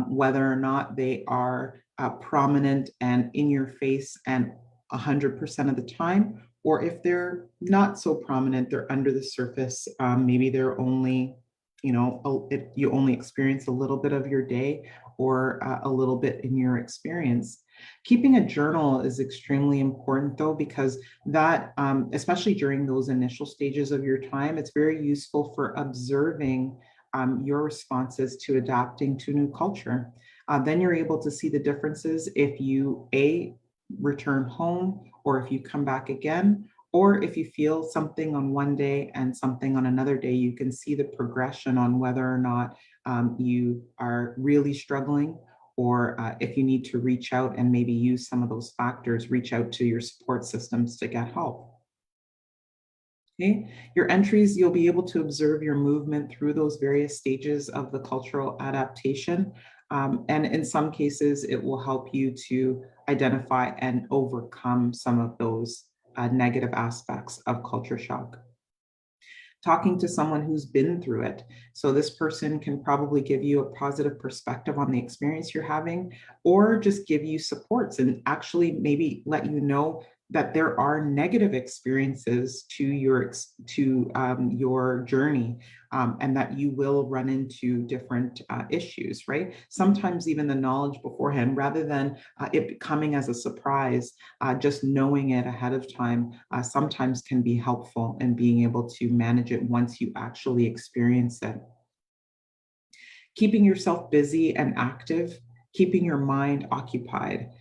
whether or not they are prominent and in your face and 100% of the time, or if they're not so prominent, they're under the surface. Maybe they're only, you only experience a little bit of your day, or a little bit in your experience. Keeping a journal is extremely important, though, because that, especially during those initial stages of your time, it's very useful for observing your responses to adapting to new culture. Then you're able to see the differences if you, return home, or if you come back again, or if you feel something on one day and something on another day. You can see the progression on whether or not you are really struggling, or if you need to reach out and maybe use some of those factors, reach out to your support systems to get help. Okay, your entries, you'll be able to observe your movement through those various stages of the cultural adaptation. And in some cases, it will help you to identify and overcome some of those negative aspects of culture shock. Talking to someone who's been through it. So this person can probably give you a positive perspective on the experience you're having, or just give you supports and actually maybe let you know that there are negative experiences to your journey, and that you will run into different issues, right? Sometimes even the knowledge beforehand, rather than it coming as a surprise, just knowing it ahead of time sometimes can be helpful in being able to manage it once you actually experience it. Keeping yourself busy and active, keeping your mind occupied.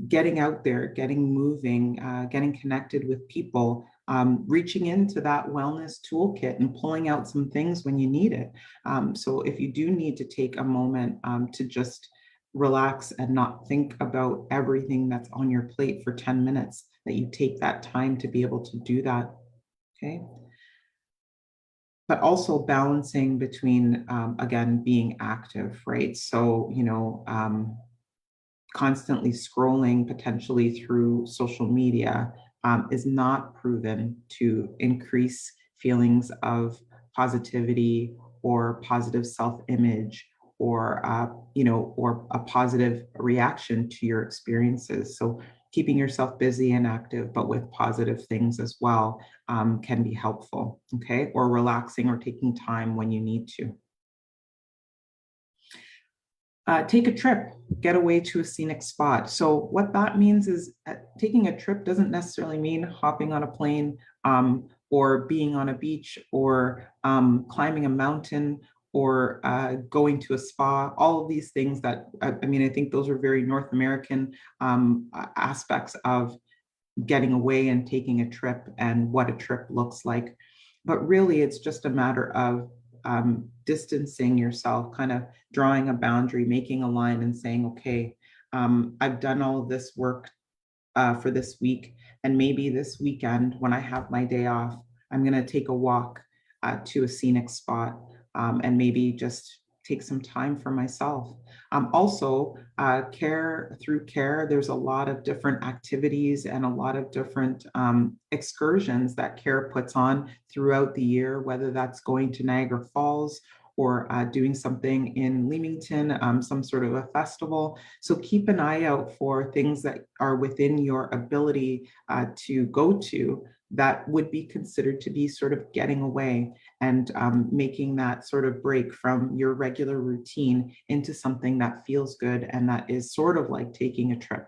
Getting out there, getting moving, getting connected with people, reaching into that wellness toolkit and pulling out some things when you need it. So if you do need to take a moment to just relax and not think about everything that's on your plate for 10 minutes, that you take that time to be able to do that. Okay. But also balancing between, again, being active, right? So, constantly scrolling potentially through social media is not proven to increase feelings of positivity or positive self-image, or or a positive reaction to your experiences. So keeping yourself busy and active, but with positive things as well, can be helpful. Okay, or relaxing or taking time when you need to. Take a trip, get away to a scenic spot. So what that means is taking a trip doesn't necessarily mean hopping on a plane, or being on a beach, or climbing a mountain, or going to a spa. All of these things that, I mean, I think those are very North American aspects of getting away and taking a trip and what a trip looks like. But really, it's just a matter of distancing yourself, kind of drawing a boundary, making a line and saying, okay, I've done all of this work for this week. And maybe this weekend, when I have my day off, I'm going to take a walk to a scenic spot and maybe just take some time for myself. Also, care through care, there's a lot of different activities and a lot of different excursions that care puts on throughout the year, whether that's going to Niagara Falls or doing something in Leamington, some sort of a festival. So keep an eye out for things that are within your ability to go to that would be considered to be sort of getting away and making that sort of break from your regular routine into something that feels good and that is sort of like taking a trip.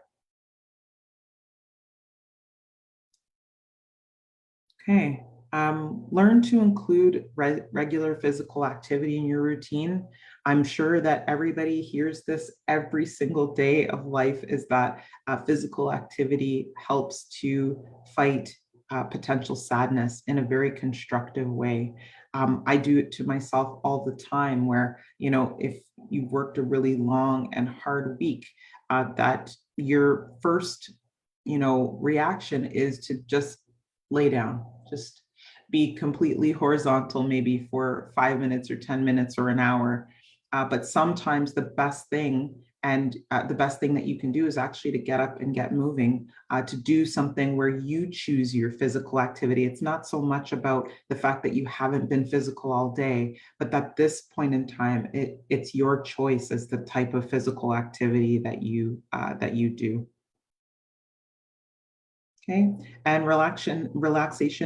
Okay. Learn to include regular physical activity in your routine. I'm sure that everybody hears this every single day of life is that physical activity helps to fight potential sadness in a very constructive way. I do it to myself all the time where, you know, if you've worked a really long and hard week, that your first, you know, reaction is to just lay down, just be completely horizontal, maybe for 5 minutes or 10 minutes or an hour. But sometimes the best thing and the best thing that you can do is actually to get up and get moving, to do something where you choose your physical activity. It's not so much about the fact that you haven't been physical all day, but at this point in time, it's your choice as the type of physical activity that you do. Okay, and relaxation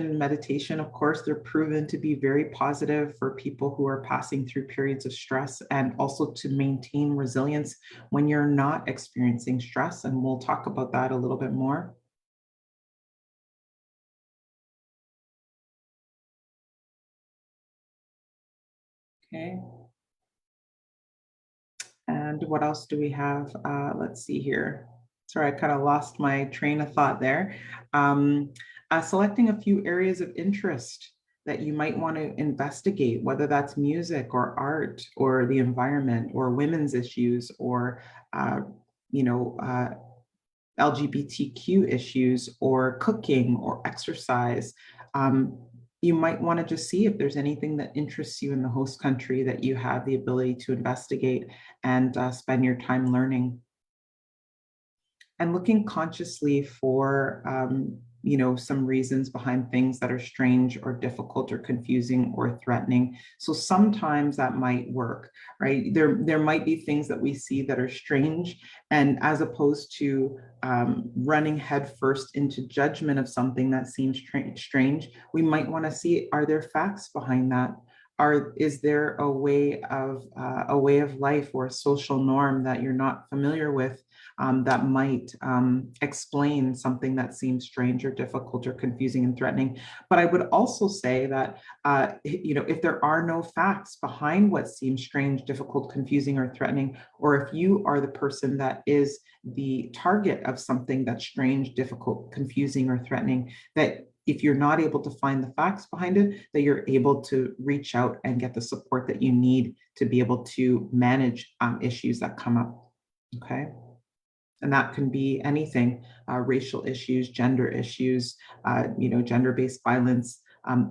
and meditation, of course, they're proven to be very positive for people who are passing through periods of stress and also to maintain resilience when you're not experiencing stress. And we'll talk about that a little bit more. Okay, and what else do we have? Let's see here. Sorry, I kind of lost my train of thought there. Um, Selecting a few areas of interest that you might want to investigate, whether that's music or art or the environment or women's issues or, uh, you know, LGBTQ issues or cooking or exercise. Um, you might want to just see if there's anything that interests you in the host country that you have the ability to investigate and spend your time learning and looking consciously for you know, some reasons behind things that are strange or difficult or confusing or threatening. So sometimes that might work, right? There might be things that we see that are strange, and as opposed to running headfirst into judgment of something that seems strange, we might want to see, are there facts behind that? Is there a way of life or a social norm that you're not familiar with that might explain something that seems strange or difficult or confusing and threatening? But I would also say that you know, if there are no facts behind what seems strange, difficult, confusing, or threatening, or if you are the person that is the target of something that's strange, difficult, confusing, or threatening, that if you're not able to find the facts behind it, that you're able to reach out and get the support that you need to be able to manage issues that come up. Okay. And that can be anything, racial issues, gender issues, you know, gender-based violence,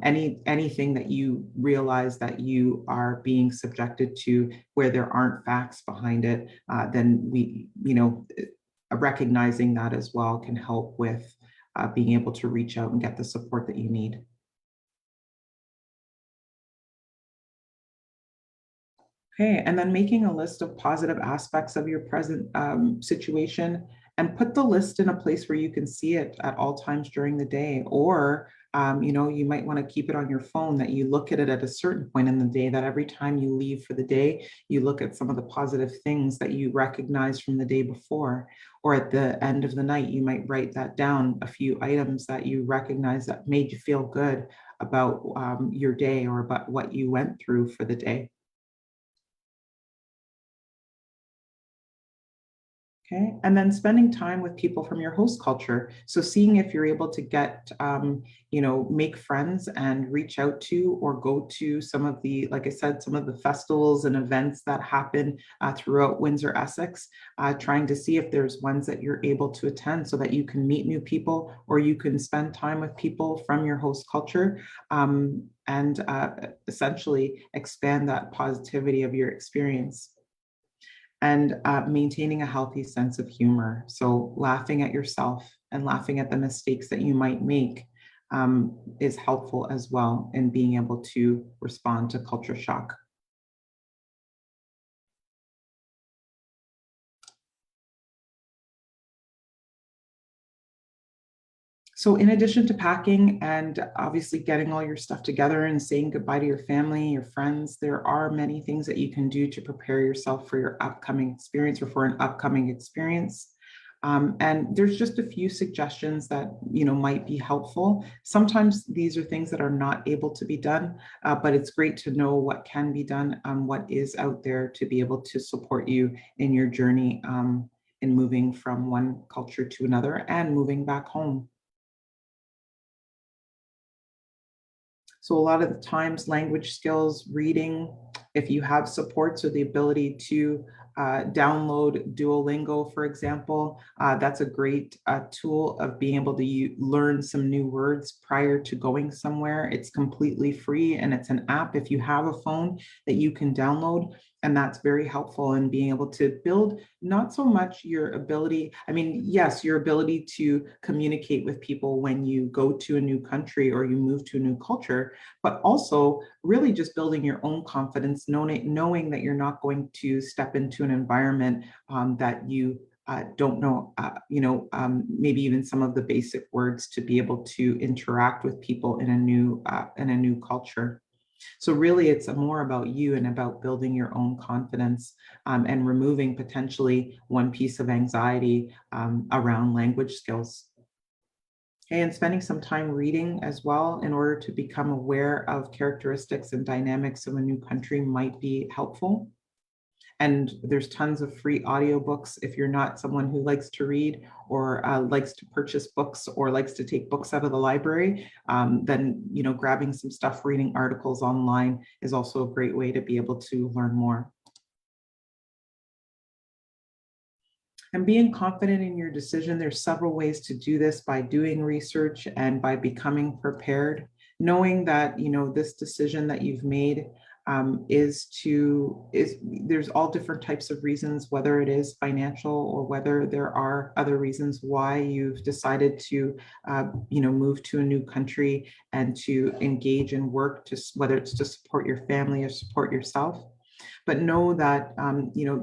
anything that you realize that you are being subjected to where there aren't facts behind it, then we, you know, recognizing that as well can help with being able to reach out and get the support that you need. Okay, and then making a list of positive aspects of your present situation and put the list in a place where you can see it at all times during the day. Or, you know, you might want to keep it on your phone that you look at it at a certain point in the day, that every time you leave for the day, you look at some of the positive things that you recognize from the day before. Or at the end of the night, you might write that down, a few items that you recognize that made you feel good about your day or about what you went through for the day. Okay, and then spending time with people from your host culture. So seeing if you're able to get, make friends and reach out to or go to some of the, like I said, some of the festivals and events that happen throughout Windsor, Essex, trying to see if there's ones that you're able to attend so that you can meet new people or you can spend time with people from your host culture, and essentially expand that positivity of your experience. And maintaining a healthy sense of humor. So laughing at yourself and laughing at the mistakes that you might make is helpful as well in being able to respond to culture shock. So in addition to packing and obviously getting all your stuff together and saying goodbye to your family, your friends, there are many things that you can do to prepare yourself for your upcoming experience or for an upcoming experience. And there's just a few suggestions that might be helpful. Sometimes these are things that are not able to be done, but it's great to know what can be done, what is out there to be able to support you in your journey in moving from one culture to another and moving back home. So a lot of the times, language skills, reading, if you have supports or the ability to download Duolingo, for example, that's a great tool of being able to learn some new words prior to going somewhere. It's completely free and it's an app if you have a phone that you can download. And that's very helpful in being able to build not so much your ability. I mean, yes, your ability to communicate with people when you go to a new country or you move to a new culture, but also really just building your own confidence, knowing that you're not going to step into an environment that you don't know, maybe even some of the basic words to be able to interact with people in a new culture. So really, it's more about you and about building your own confidence and removing potentially one piece of anxiety around language skills. And spending some time reading as well in order to become aware of characteristics and dynamics of a new country might be helpful. And there's tons of free audiobooks if you're not someone who likes to read or likes to purchase books or likes to take books out of the library. Then grabbing some stuff, reading articles online is also a great way to be able to learn more. And being confident in your decision, there's several ways to do this by doing research and by becoming prepared, knowing that this decision that you've made is there's all different types of reasons, whether it is financial or whether there are other reasons why you've decided to move to a new country and to engage in work, to whether it's to support your family or support yourself. But know that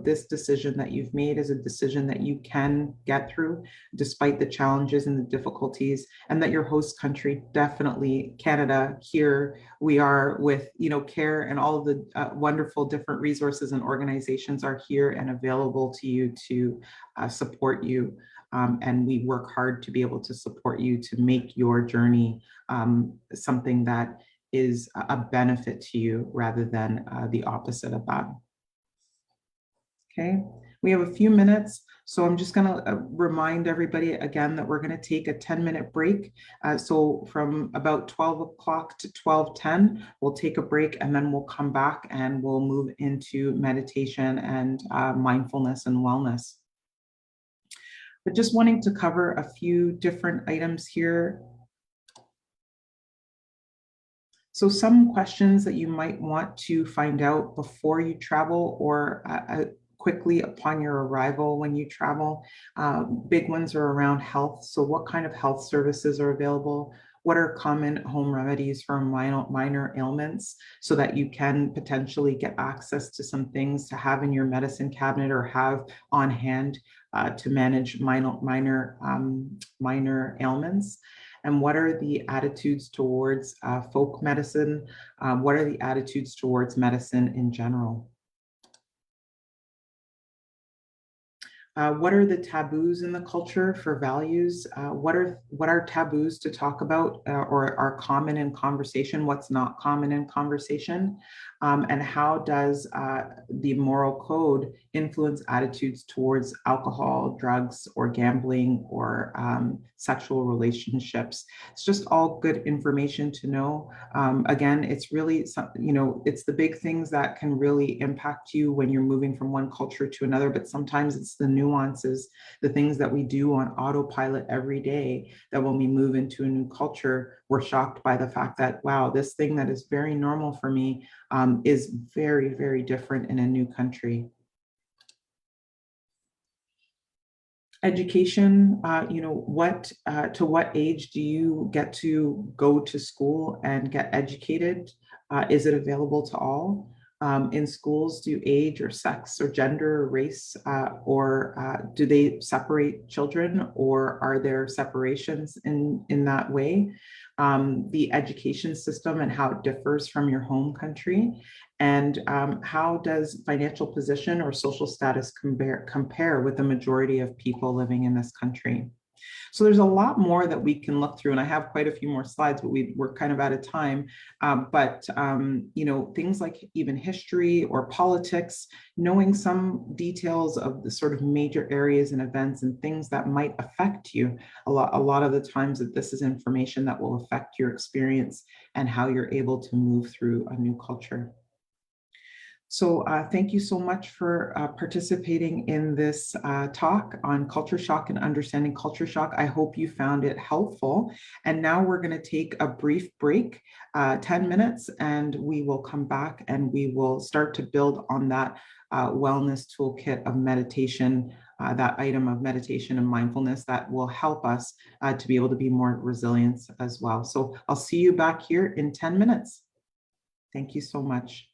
this decision that you've made is a decision that you can get through despite the challenges and the difficulties, and that your host country, definitely Canada, here we are with CARE and all of the wonderful different resources and organizations are here and available to you to support you. And we work hard to be able to support you to make your journey something that is a benefit to you rather than the opposite of that. Okay, we have a few minutes, so I'm just going to remind everybody again that we're going to take a 10-minute break. So from about 12 o'clock to 12:10, we'll take a break and then we'll come back and we'll move into meditation and mindfulness and wellness. But just wanting to cover a few different items here. So some questions that you might want to find out before you travel or quickly upon your arrival when you travel. Big ones are around health. So what kind of health services are available? What are common home remedies for minor ailments so that you can potentially get access to some things to have in your medicine cabinet or have on hand to manage minor ailments? And what are the attitudes towards folk medicine? What are the attitudes towards medicine in general? What are the taboos in the culture for values? What are taboos to talk about or are common in conversation? What's not common in conversation? And how does the moral code influence attitudes towards alcohol, drugs, or gambling, or sexual relationships? It's just all good information to know. Again, it's really, it's the big things that can really impact you when you're moving from one culture to another, but sometimes it's the nuances, the things that we do on autopilot every day, that when we move into a new culture, we're shocked by the fact that, wow, this thing that is very normal for me is very, very different in a new country. Education, what to what age do you get to go to school and get educated? Is it available to all? In schools, do age or sex or gender or race or do they separate children, or are there separations in that way? The education system and how it differs from your home country, and how does financial position or social status compare with the majority of people living in this country? So there's a lot more that we can look through, and I have quite a few more slides, but we're kind of out of time. Things like even history or politics, knowing some details of the sort of major areas and events and things that might affect you. A lot of the times that this is information that will affect your experience and how you're able to move through a new culture. So thank you so much for participating in this talk on culture shock and understanding culture shock. I hope you found it helpful. And now we're going to take a brief break, 10 minutes, and we will come back and we will start to build on that wellness toolkit of meditation, that item of meditation and mindfulness that will help us to be able to be more resilient as well. So I'll see you back here in 10 minutes. Thank you so much.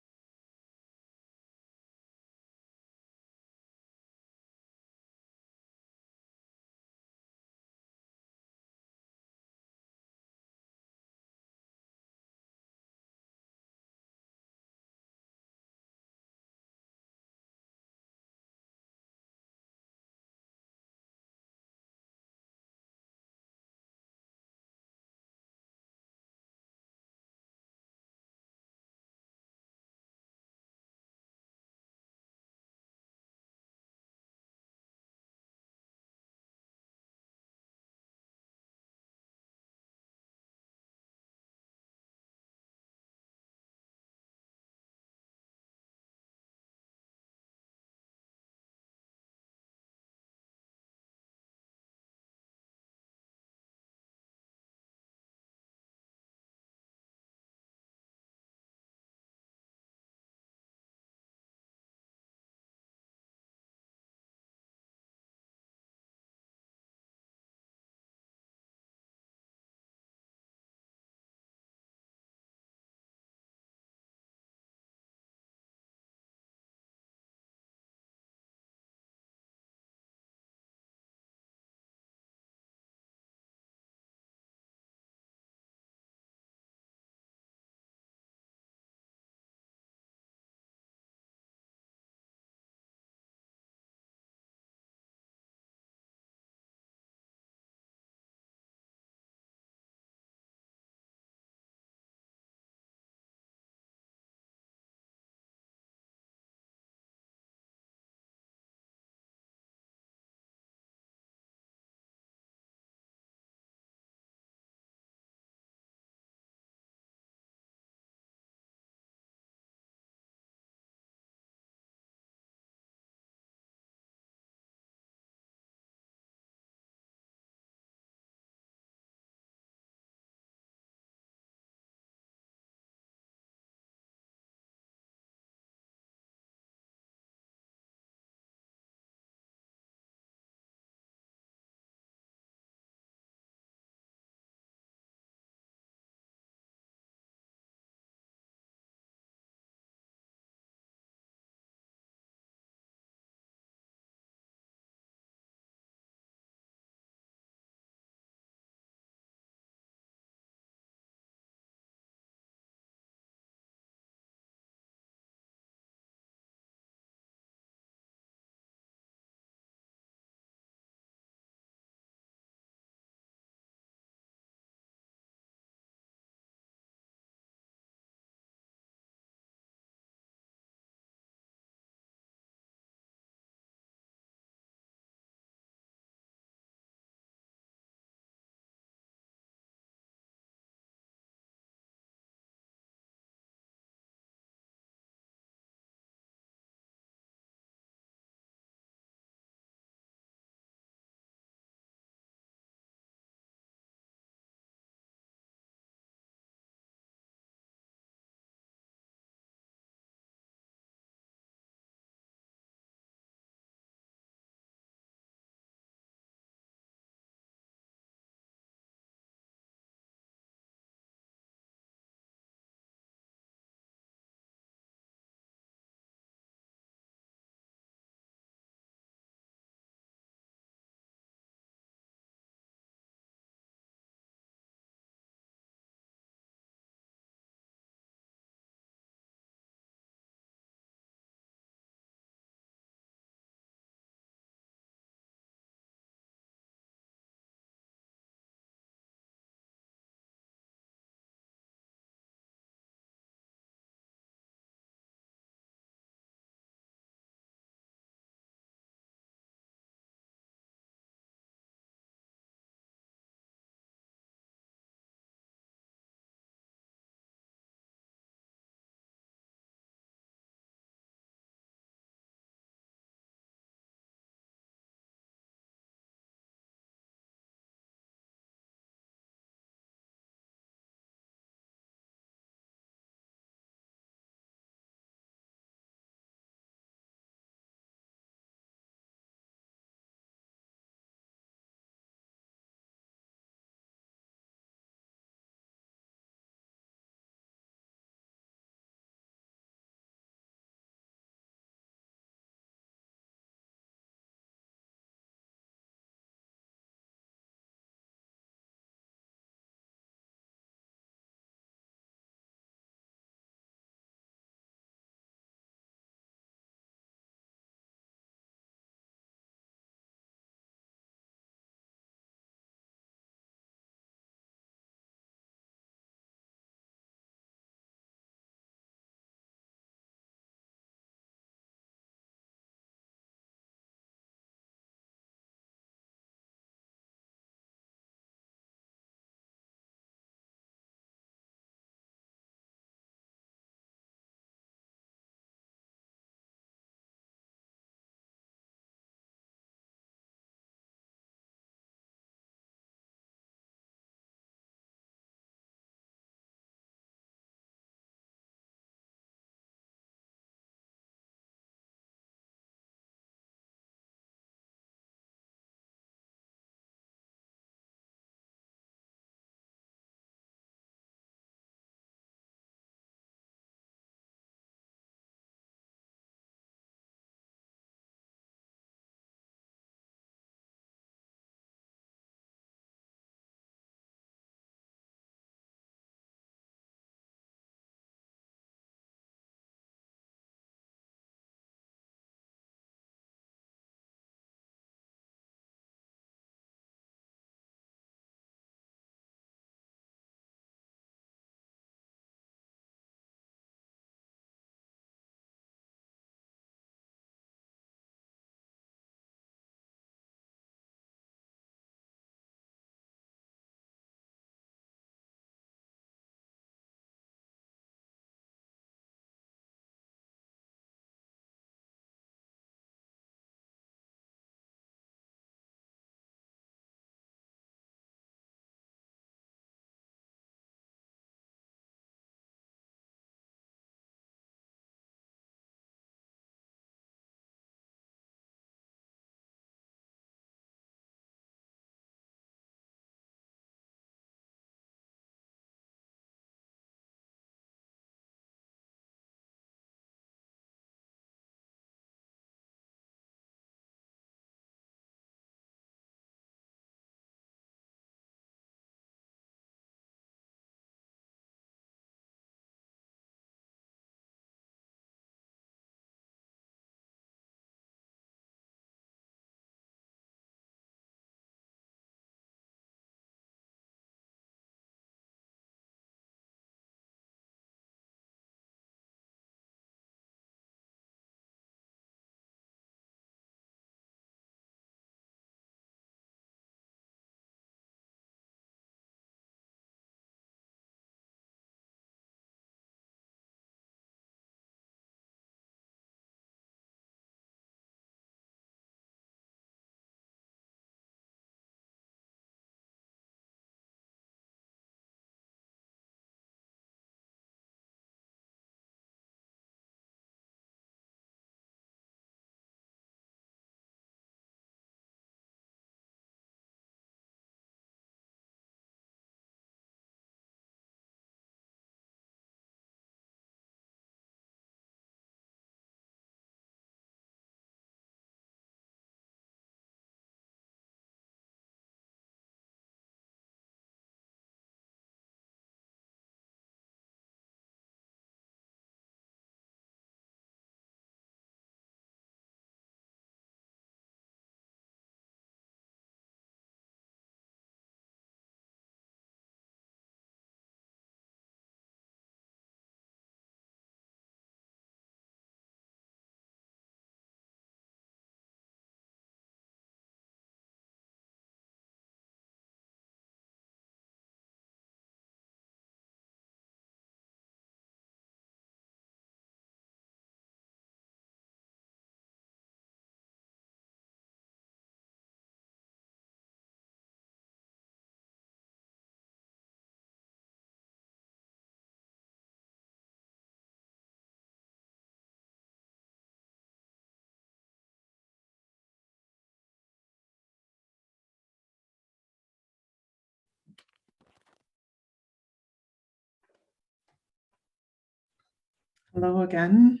Hello again.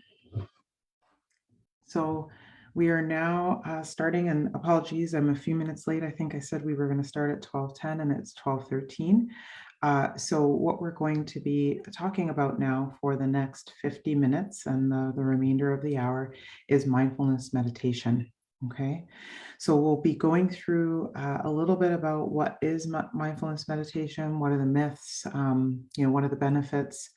So we are now starting, and apologies, I'm a few minutes late. I think I said we were going to start at 12:10 and it's 12:13. So what we're going to be talking about now for the next 50 minutes and the remainder of the hour is mindfulness meditation. Okay, so we'll be going through a little bit about what is mindfulness meditation, what are the myths, what are the benefits,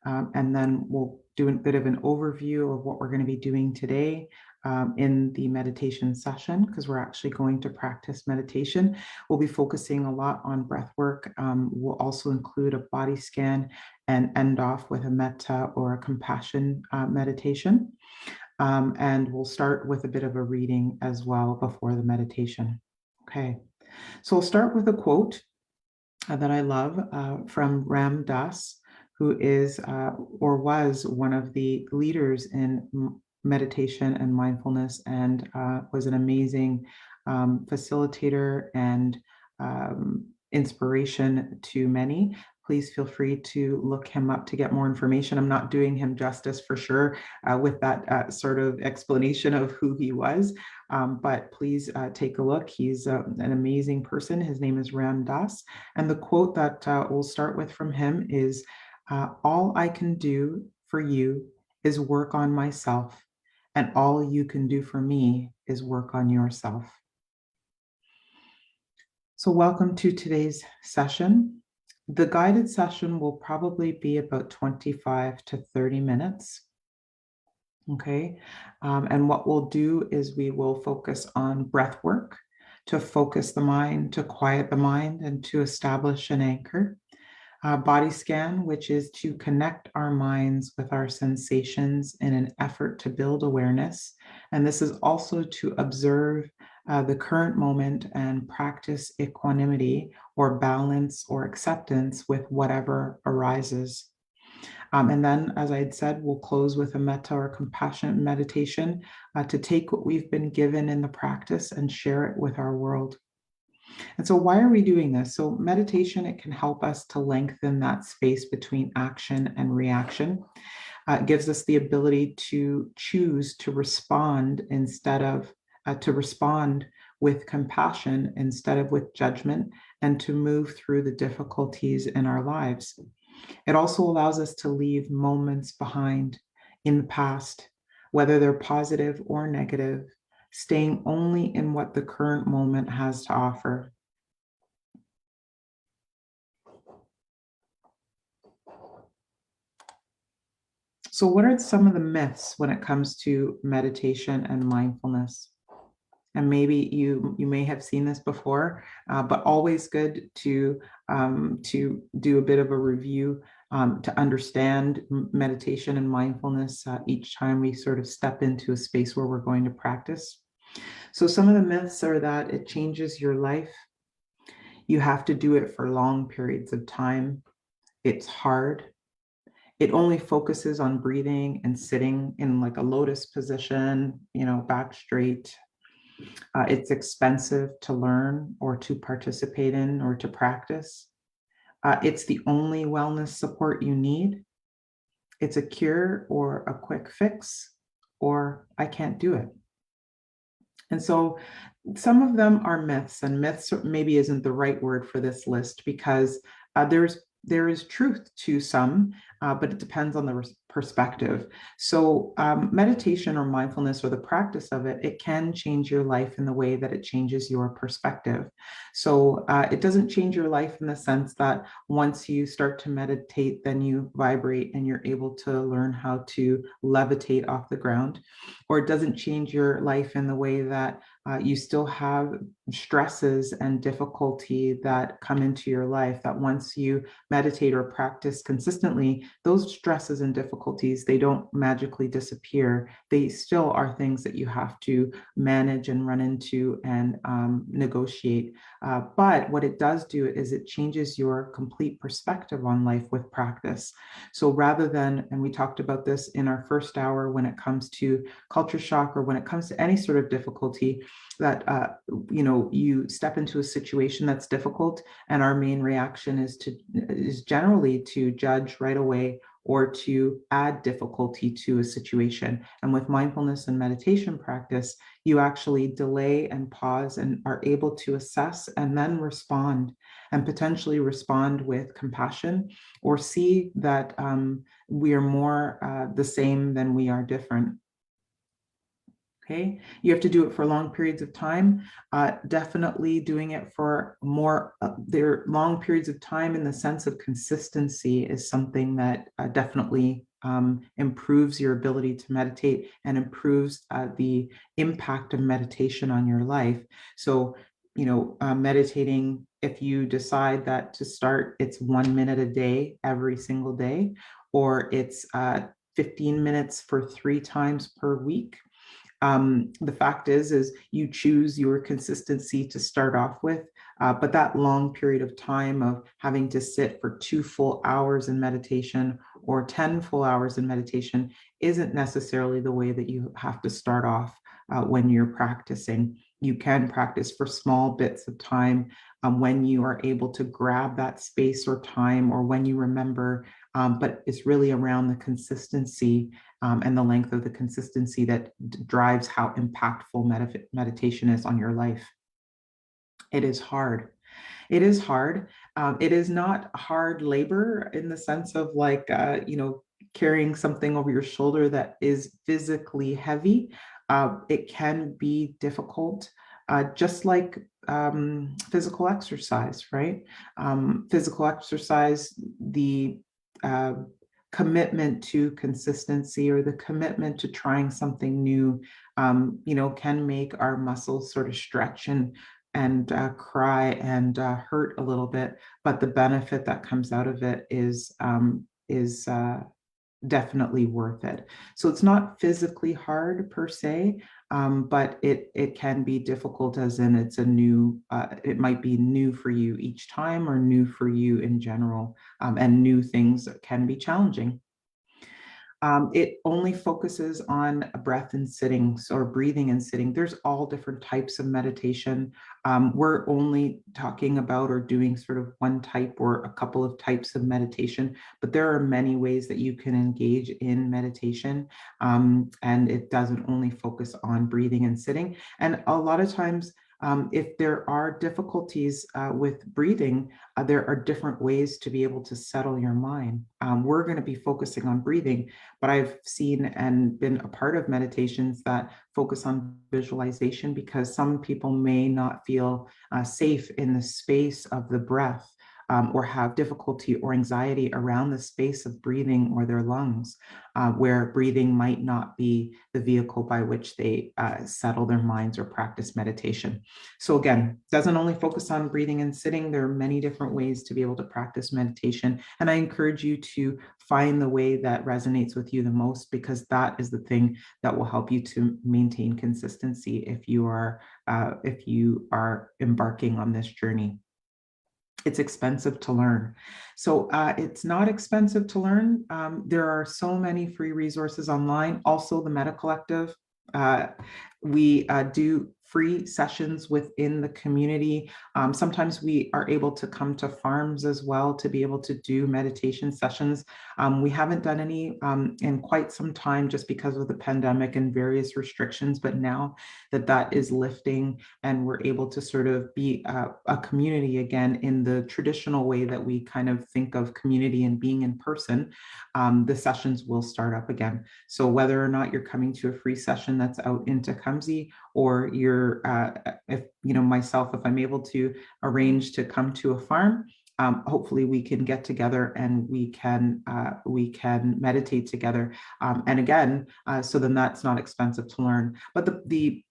and then we'll do a bit of an overview of what we're going to be doing today in the meditation session, because we're actually going to practice meditation. We'll be focusing a lot on breath work. We'll also include a body scan and end off with a metta or a compassion meditation. And we'll start with a bit of a reading as well before the meditation. Okay, so we'll start with a quote that I love from Ram Dass, who is or was one of the leaders in meditation and mindfulness, and was an amazing facilitator and inspiration to many. Please feel free to look him up to get more information. I'm not doing him justice for sure with that sort of explanation of who he was, but please take a look. He's an amazing person. His name is Ram Dass. And the quote that we'll start with from him is, all I can do for you is work on myself, and all you can do for me is work on yourself. So welcome to today's session. The guided session will probably be about 25 to 30 minutes. Okay, and what we'll do is we will focus on breath work to focus the mind, to quiet the mind, and to establish an anchor. Body scan, which is to connect our minds with our sensations in an effort to build awareness. And this is also to observe the current moment and practice equanimity or balance or acceptance with whatever arises. And then, as I had said, we'll close with a metta or compassionate meditation to take what we've been given in the practice and share it with our world. And so why are we doing this? So meditation, it can help us to lengthen that space between action and reaction. It gives us the ability to choose to respond instead of, to respond with compassion instead of with judgment, and to move through the difficulties in our lives. It also allows us to leave moments behind in the past, whether they're positive or negative, staying only in what the current moment has to offer. So what are some of the myths when it comes to meditation and mindfulness? And maybe you may have seen this before, but always good to do a bit of a review to understand meditation and mindfulness each time we sort of step into a space where we're going to practice. So some of the myths are that it changes your life. You have to do it for long periods of time. It's hard. It only focuses on breathing and sitting in like a lotus position, back straight. It's expensive to learn or to participate in or to practice. It's the only wellness support you need. It's a cure or a quick fix, or I can't do it. And so some of them are myths, and myths maybe isn't the right word for this list, because there is truth to some, but it depends on the perspective. So meditation or mindfulness or the practice of it, it can change your life in the way that it changes your perspective. So it doesn't change your life in the sense that once you start to meditate, then you vibrate and you're able to learn how to levitate off the ground. Or it doesn't change your life in the way that you still have stresses and difficulty that come into your life, that once you meditate or practice consistently, those stresses and difficulties, they don't magically disappear. They still are things that you have to manage and run into and negotiate. But what it does do is it changes your complete perspective on life with practice. So rather than, and we talked about this in our first hour, when it comes to culture shock or when it comes to any sort of difficulty, that you step into a situation that's difficult, and our main reaction is generally to judge right away or to add difficulty to a situation. And with mindfulness and meditation practice, you actually delay and pause and are able to assess and then respond, and potentially respond with compassion, or see that we are more the same than we are different. Okay, you have to do it for long periods of time. Definitely doing it for more, there are long periods of time in the sense of consistency is something that definitely improves your ability to meditate and improves the impact of meditation on your life. So, meditating, if you decide that to start, it's 1 minute a day, every single day, or it's 15 minutes for 3 times per week. The fact is you choose your consistency to start off with, but that long period of time of having to sit for 2 full hours in meditation or 10 full hours in meditation isn't necessarily the way that you have to start off when you're practicing. You can practice for small bits of time when you are able to grab that space or time, or when you remember, but it's really around the consistency and the length of the consistency that drives how impactful meditation is on your life. It is hard. It is hard. It is not hard labor in the sense of like, carrying something over your shoulder that is physically heavy. It can be difficult, just like physical exercise, right? Physical exercise, the uh, commitment to consistency or the commitment to trying something new, can make our muscles sort of stretch and cry and hurt a little bit, but the benefit that comes out of it is definitely worth it. So it's not physically hard per se, but it can be difficult, as in it's a new, it might be new for you each time, or new for you in general, and new things can be challenging. It only focuses on breath and sitting, or breathing and sitting. There's all different types of meditation. We're only talking about or doing sort of one type or a couple of types of meditation, but there are many ways that you can engage in meditation. And it doesn't only focus on breathing and sitting. And a lot of times, if there are difficulties with breathing, there are different ways to be able to settle your mind. We're going to be focusing on breathing, but I've seen and been a part of meditations that focus on visualization, because some people may not feel safe in the space of the breath, or have difficulty or anxiety around the space of breathing or their lungs, where breathing might not be the vehicle by which they settle their minds or practice meditation. So again, doesn't only focus on breathing and sitting. There are many different ways to be able to practice meditation. And I encourage you to find the way that resonates with you the most, because that is the thing that will help you to maintain consistency if you are embarking on this journey. It's expensive to learn. So it's not expensive to learn. There are so many free resources online. Also, the Meta Collective. We do free sessions within the community. Sometimes we are able to come to farms as well to be able to do meditation sessions. We haven't done any in quite some time, just because of the pandemic and various restrictions, but now that is lifting and we're able to sort of be a community again in the traditional way that we kind of think of community and being in person, the sessions will start up again. So whether or not you're coming to a free session that's out in Tecumseh, or you're, if myself, if I'm able to arrange to come to a farm, hopefully we can get together and we can meditate together. And again, so then that's not expensive to learn. But the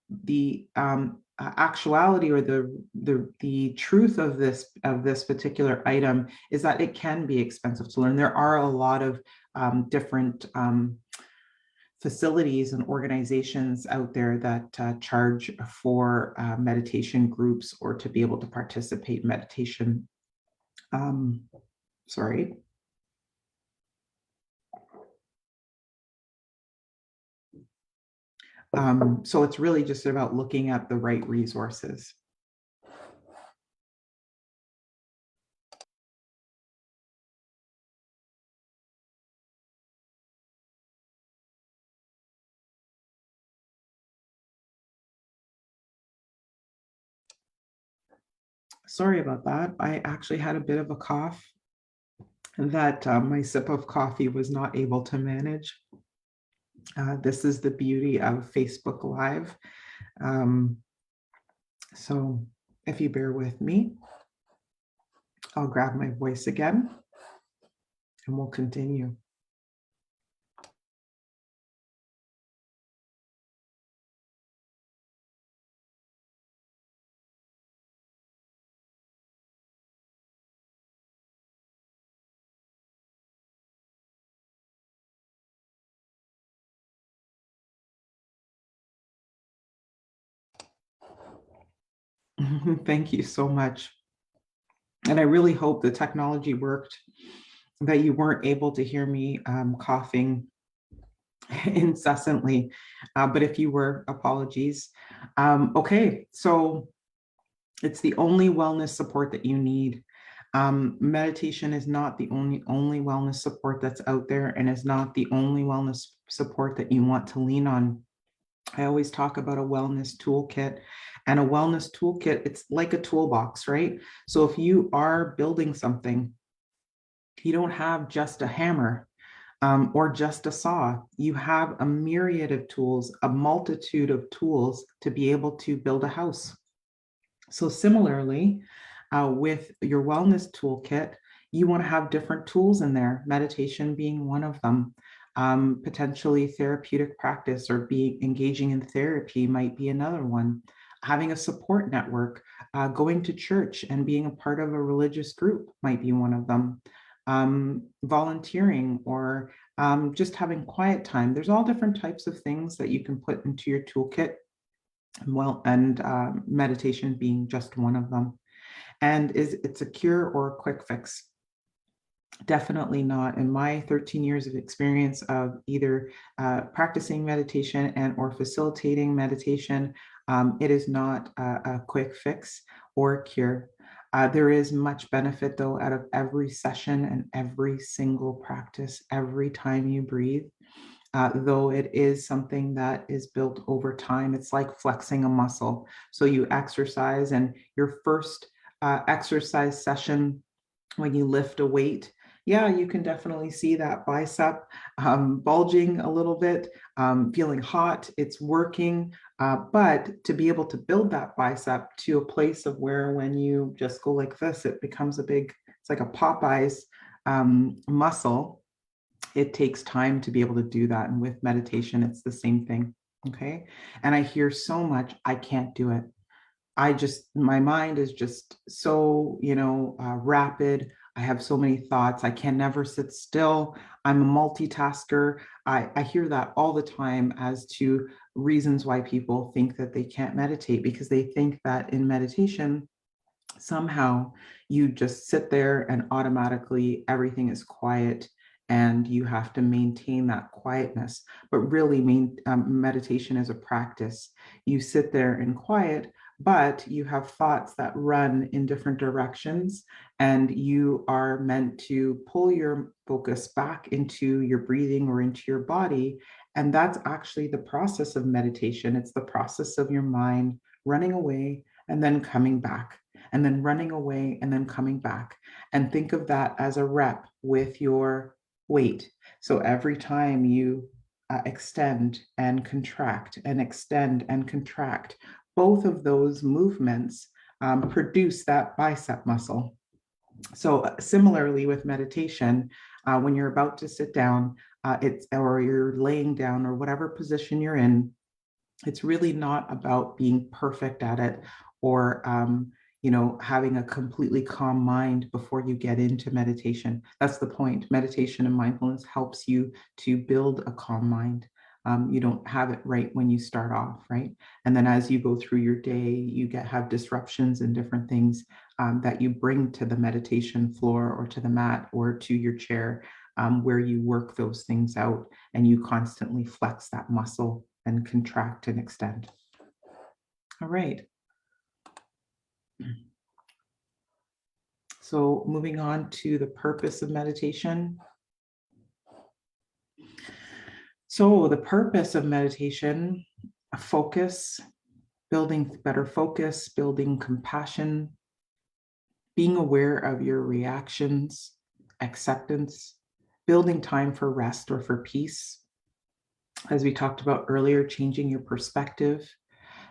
actuality, or the truth of this particular item is that it can be expensive to learn. There are a lot of different facilities and organizations out there that charge for meditation groups, or to be able to participate in meditation. Sorry. So it's really just about looking at the right resources. Sorry about that. I actually had a bit of a cough that my sip of coffee was not able to manage. This is the beauty of Facebook Live. Um, so if you bear with me, I'll grab my voice again and we'll continue. Thank you so much. And I really hope the technology worked, that you weren't able to hear me coughing incessantly. But if you were, apologies. Okay, so it's the only wellness support that you need. Meditation is not the only wellness support that's out there, and is not the only wellness support that you want to lean on. I always talk about a wellness toolkit, and a wellness toolkit, it's like a toolbox, right? So if you are building something, you don't have just a hammer or just a saw. You have a myriad of tools, a multitude of tools to be able to build a house. So similarly, with your wellness toolkit, you want to have different tools in there, meditation being one of them. Potentially therapeutic practice or being engaging in therapy might be another one. Having a support network, going to church and being a part of a religious group might be one of them. Volunteering or just having quiet time. There's all different types of things that you can put into your toolkit. Well, and meditation being just one of them. And is it's a cure or a quick fix? Definitely not. In my 13 years of experience of either practicing meditation and or facilitating meditation, it is not a quick fix or a cure. There is much benefit though out of every session and every single practice, every time you breathe. Though it is something that is built over time. It's like flexing a muscle. So you exercise, and your first exercise session, when you lift a weight, yeah, you can definitely see that bicep bulging a little bit, feeling hot, it's working. But to be able to build that bicep to a place of where when you just go like this, it becomes a big, it's like a Popeyes muscle. It takes time to be able to do that. And with meditation, it's the same thing. Okay. And I hear so much, I can't do it. My mind is just so, rapid. I have so many thoughts. I can never sit still. I'm a multitasker. I hear that all the time as to reasons why people think that they can't meditate, because they think that in meditation, somehow you just sit there and automatically everything is quiet and you have to maintain that quietness. But really, meditation is a practice. You sit there in quiet, but you have thoughts that run in different directions, and you are meant to pull your focus back into your breathing or into your body. And that's actually the process of meditation. It's the process of your mind running away and then coming back, and then running away and then coming back. And think of that as a rep with your weight. So every time you extend and contract and extend and contract, both of those movements produce that bicep muscle. So similarly with meditation, when you're about to sit down, it's or you're laying down or whatever position you're in, it's really not about being perfect at it or having a completely calm mind before you get into meditation. That's the point. Meditation and mindfulness helps you to build a calm mind. You don't have it right when you start off, right? And then as you go through your day, you have disruptions and different things that you bring to the meditation floor or to the mat or to your chair, where you work those things out and you constantly flex that muscle and contract and extend. All right. So moving on to the purpose of meditation. So the purpose of meditation, focus, building better focus, building compassion, being aware of your reactions, acceptance, building time for rest or for peace. As we talked about earlier, changing your perspective,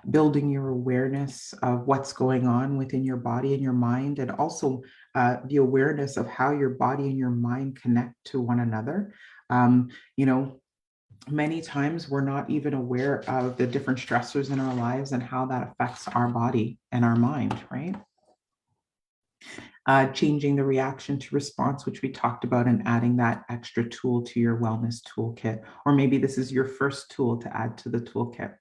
building your awareness of what's going on within your body and your mind, and also the awareness of how your body and your mind connect to one another. Um, you know, Many times we're not even aware of the different stressors in our lives and how that affects our body and our mind, right? Changing the reaction to response, which we talked about, and adding that extra tool to your wellness toolkit. Or maybe this is your first tool to add to the toolkit.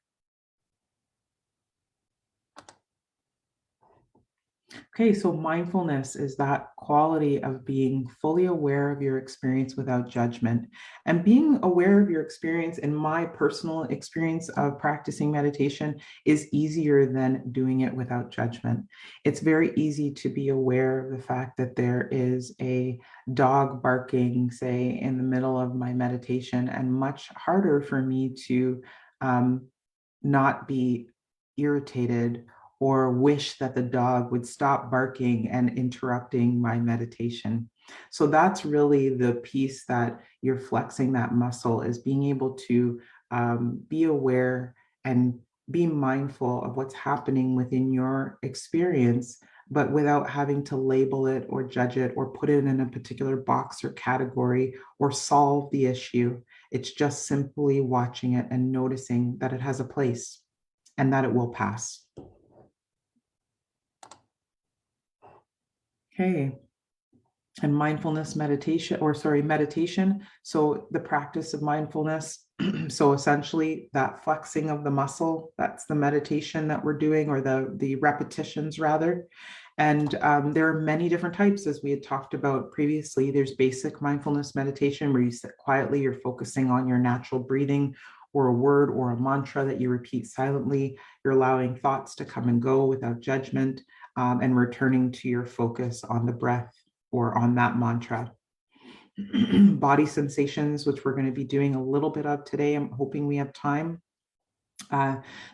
Okay, so mindfulness is that quality of being fully aware of your experience without judgment. And being aware of your experience, in my personal experience of practicing meditation, is easier than doing it without judgment. It's very easy to be aware of the fact that there is a dog barking, say, in the middle of my meditation, and much harder for me to um, not be irritated or wish that the dog would stop barking and interrupting my meditation. So that's really the piece that you're flexing that muscle, is being able to be aware and be mindful of what's happening within your experience, but without having to label it or judge it or put it in a particular box or category or solve the issue. It's just simply watching it and noticing that it has a place and that it will pass. Okay. And mindfulness meditation, or sorry, meditation. So the practice of mindfulness. So essentially that flexing of the muscle, that's the meditation that we're doing, or the repetitions rather. And there are many different types, as we had talked about previously. There's basic mindfulness meditation where you sit quietly, you're focusing on your natural breathing or a word or a mantra that you repeat silently. You're allowing thoughts to come and go without judgment, and returning to your focus on the breath or on that mantra. Body sensations, which we're going to be doing a little bit of today. I'm hoping we have time.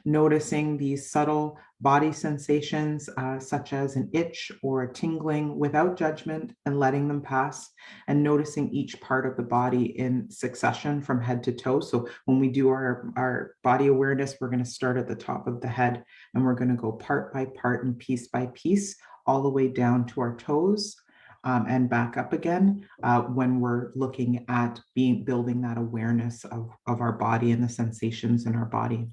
Noticing these subtle body sensations, such as an itch or a tingling, without judgment, and letting them pass, and noticing each part of the body in succession from head to toe. So when we do our body awareness, we're going to start at the top of the head, and we're going to go part by part and piece by piece, all the way down to our toes. And back up again when we're looking at building that awareness of our body and the sensations in our body.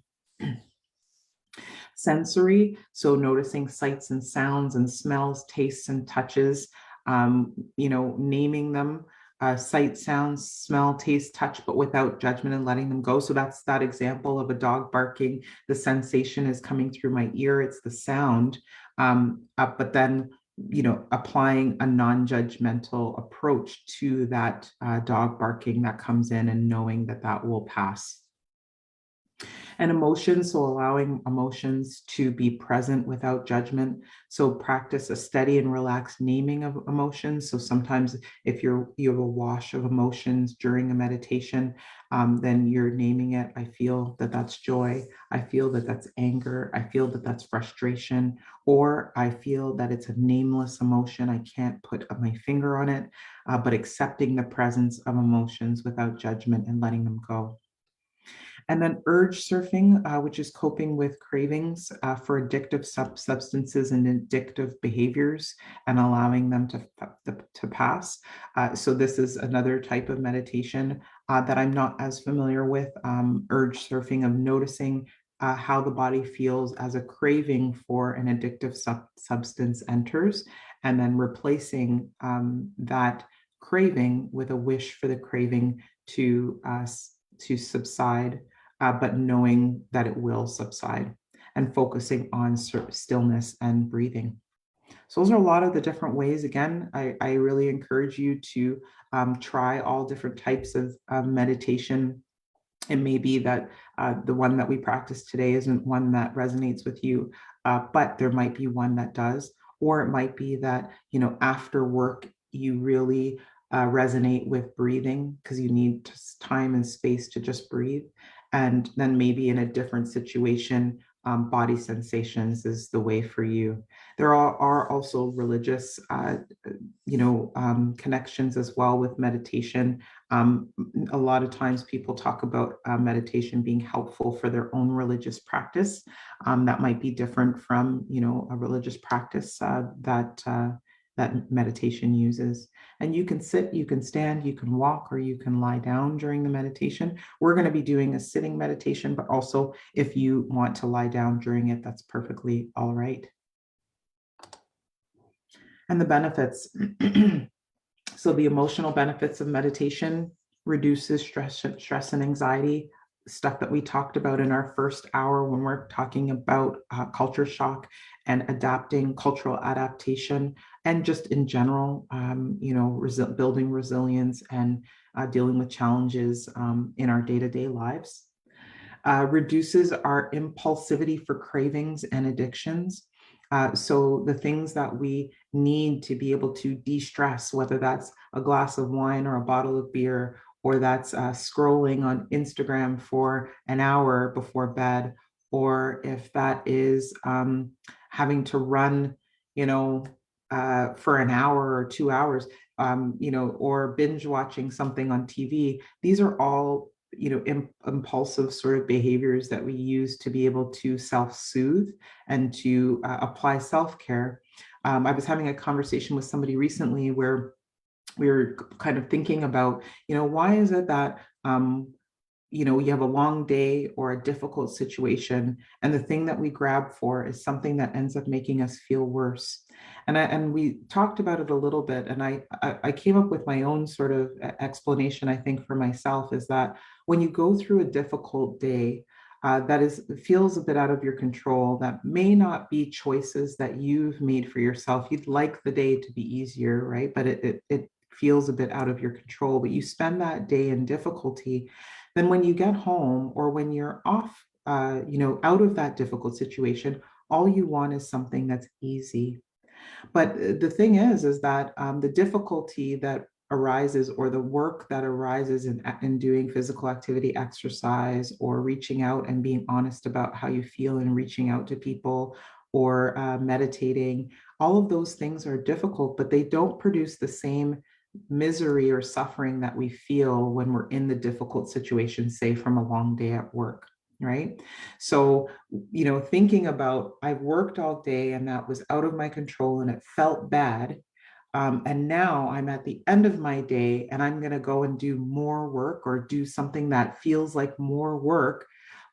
Sensory, so noticing sights and sounds and smells, tastes and touches, naming them, sight, sounds, smell, taste, touch, but without judgment, and letting them go. So that's that example of a dog barking. The sensation is coming through my ear, it's the sound, but then applying a non-judgmental approach to that dog barking that comes in, and knowing that that will pass. And emotions, so allowing emotions to be present without judgment. So practice a steady and relaxed naming of emotions. So sometimes if you have a wash of emotions during a meditation, then you're naming it. I feel that that's joy. I feel that that's anger. I feel that that's frustration, or I feel that it's a nameless emotion. I can't put my finger on it, but accepting the presence of emotions without judgment and letting them go. And then urge surfing, which is coping with cravings for addictive substances and addictive behaviors, and allowing them to pass. So this is another type of meditation that I'm not as familiar with, urge surfing, of noticing how the body feels as a craving for an addictive substance enters, and then replacing that craving with a wish for the craving to subside, but knowing that it will subside, and focusing on stillness and breathing. So those are a lot of the different ways. Again, I really encourage you to try all different types of meditation. It may be that the one that we practice today isn't one that resonates with you, but there might be one that does. Or it might be that, after work, you really resonate with breathing because you need time and space to just breathe. And then maybe in a different situation, body sensations is the way for you. There are also religious, connections as well with meditation. Um, a lot of times people talk about meditation being helpful for their own religious practice. That might be different from, a religious practice that meditation uses. And you can sit, you can stand, you can walk, or you can lie down during the meditation. We're going to be doing a sitting meditation, but also if you want to lie down during it, that's perfectly all right. And the benefits. So the emotional benefits of meditation reduces stress and anxiety, stuff that we talked about in our first hour when we're talking about culture shock and adapting, cultural adaptation, and just in general, building resilience and dealing with challenges in our day-to-day lives. Reduces our impulsivity for cravings and addictions. So the things that we need to be able to de-stress, whether that's a glass of wine or a bottle of beer, or that's scrolling on Instagram for an hour before bed, or if that is having to run, for an hour or 2 hours, or binge watching something on TV. These are all impulsive sort of behaviors that we use to be able to self-soothe and to apply self-care. I was having a conversation with somebody recently where we were kind of thinking about, why is it that you have a long day or a difficult situation, and the thing that we grab for is something that ends up making us feel worse. And we talked about it a little bit, and I came up with my own sort of explanation. I think for myself is that when you go through a difficult day, feels a bit out of your control, that may not be choices that you've made for yourself. You'd like the day to be easier, right? But it feels a bit out of your control. But you spend that day in difficulty, then when you get home or when you're off, out of that difficult situation, all you want is something that's easy. But the thing is that the difficulty that arises, or the work that arises in doing physical activity, exercise, or reaching out and being honest about how you feel and reaching out to people, or meditating, all of those things are difficult, but they don't produce the same misery or suffering that we feel when we're in the difficult situation, say from a long day at work, right? So, thinking about, I've worked all day and that was out of my control and it felt bad. And now I'm at the end of my day and I'm going to go and do more work or do something that feels like more work.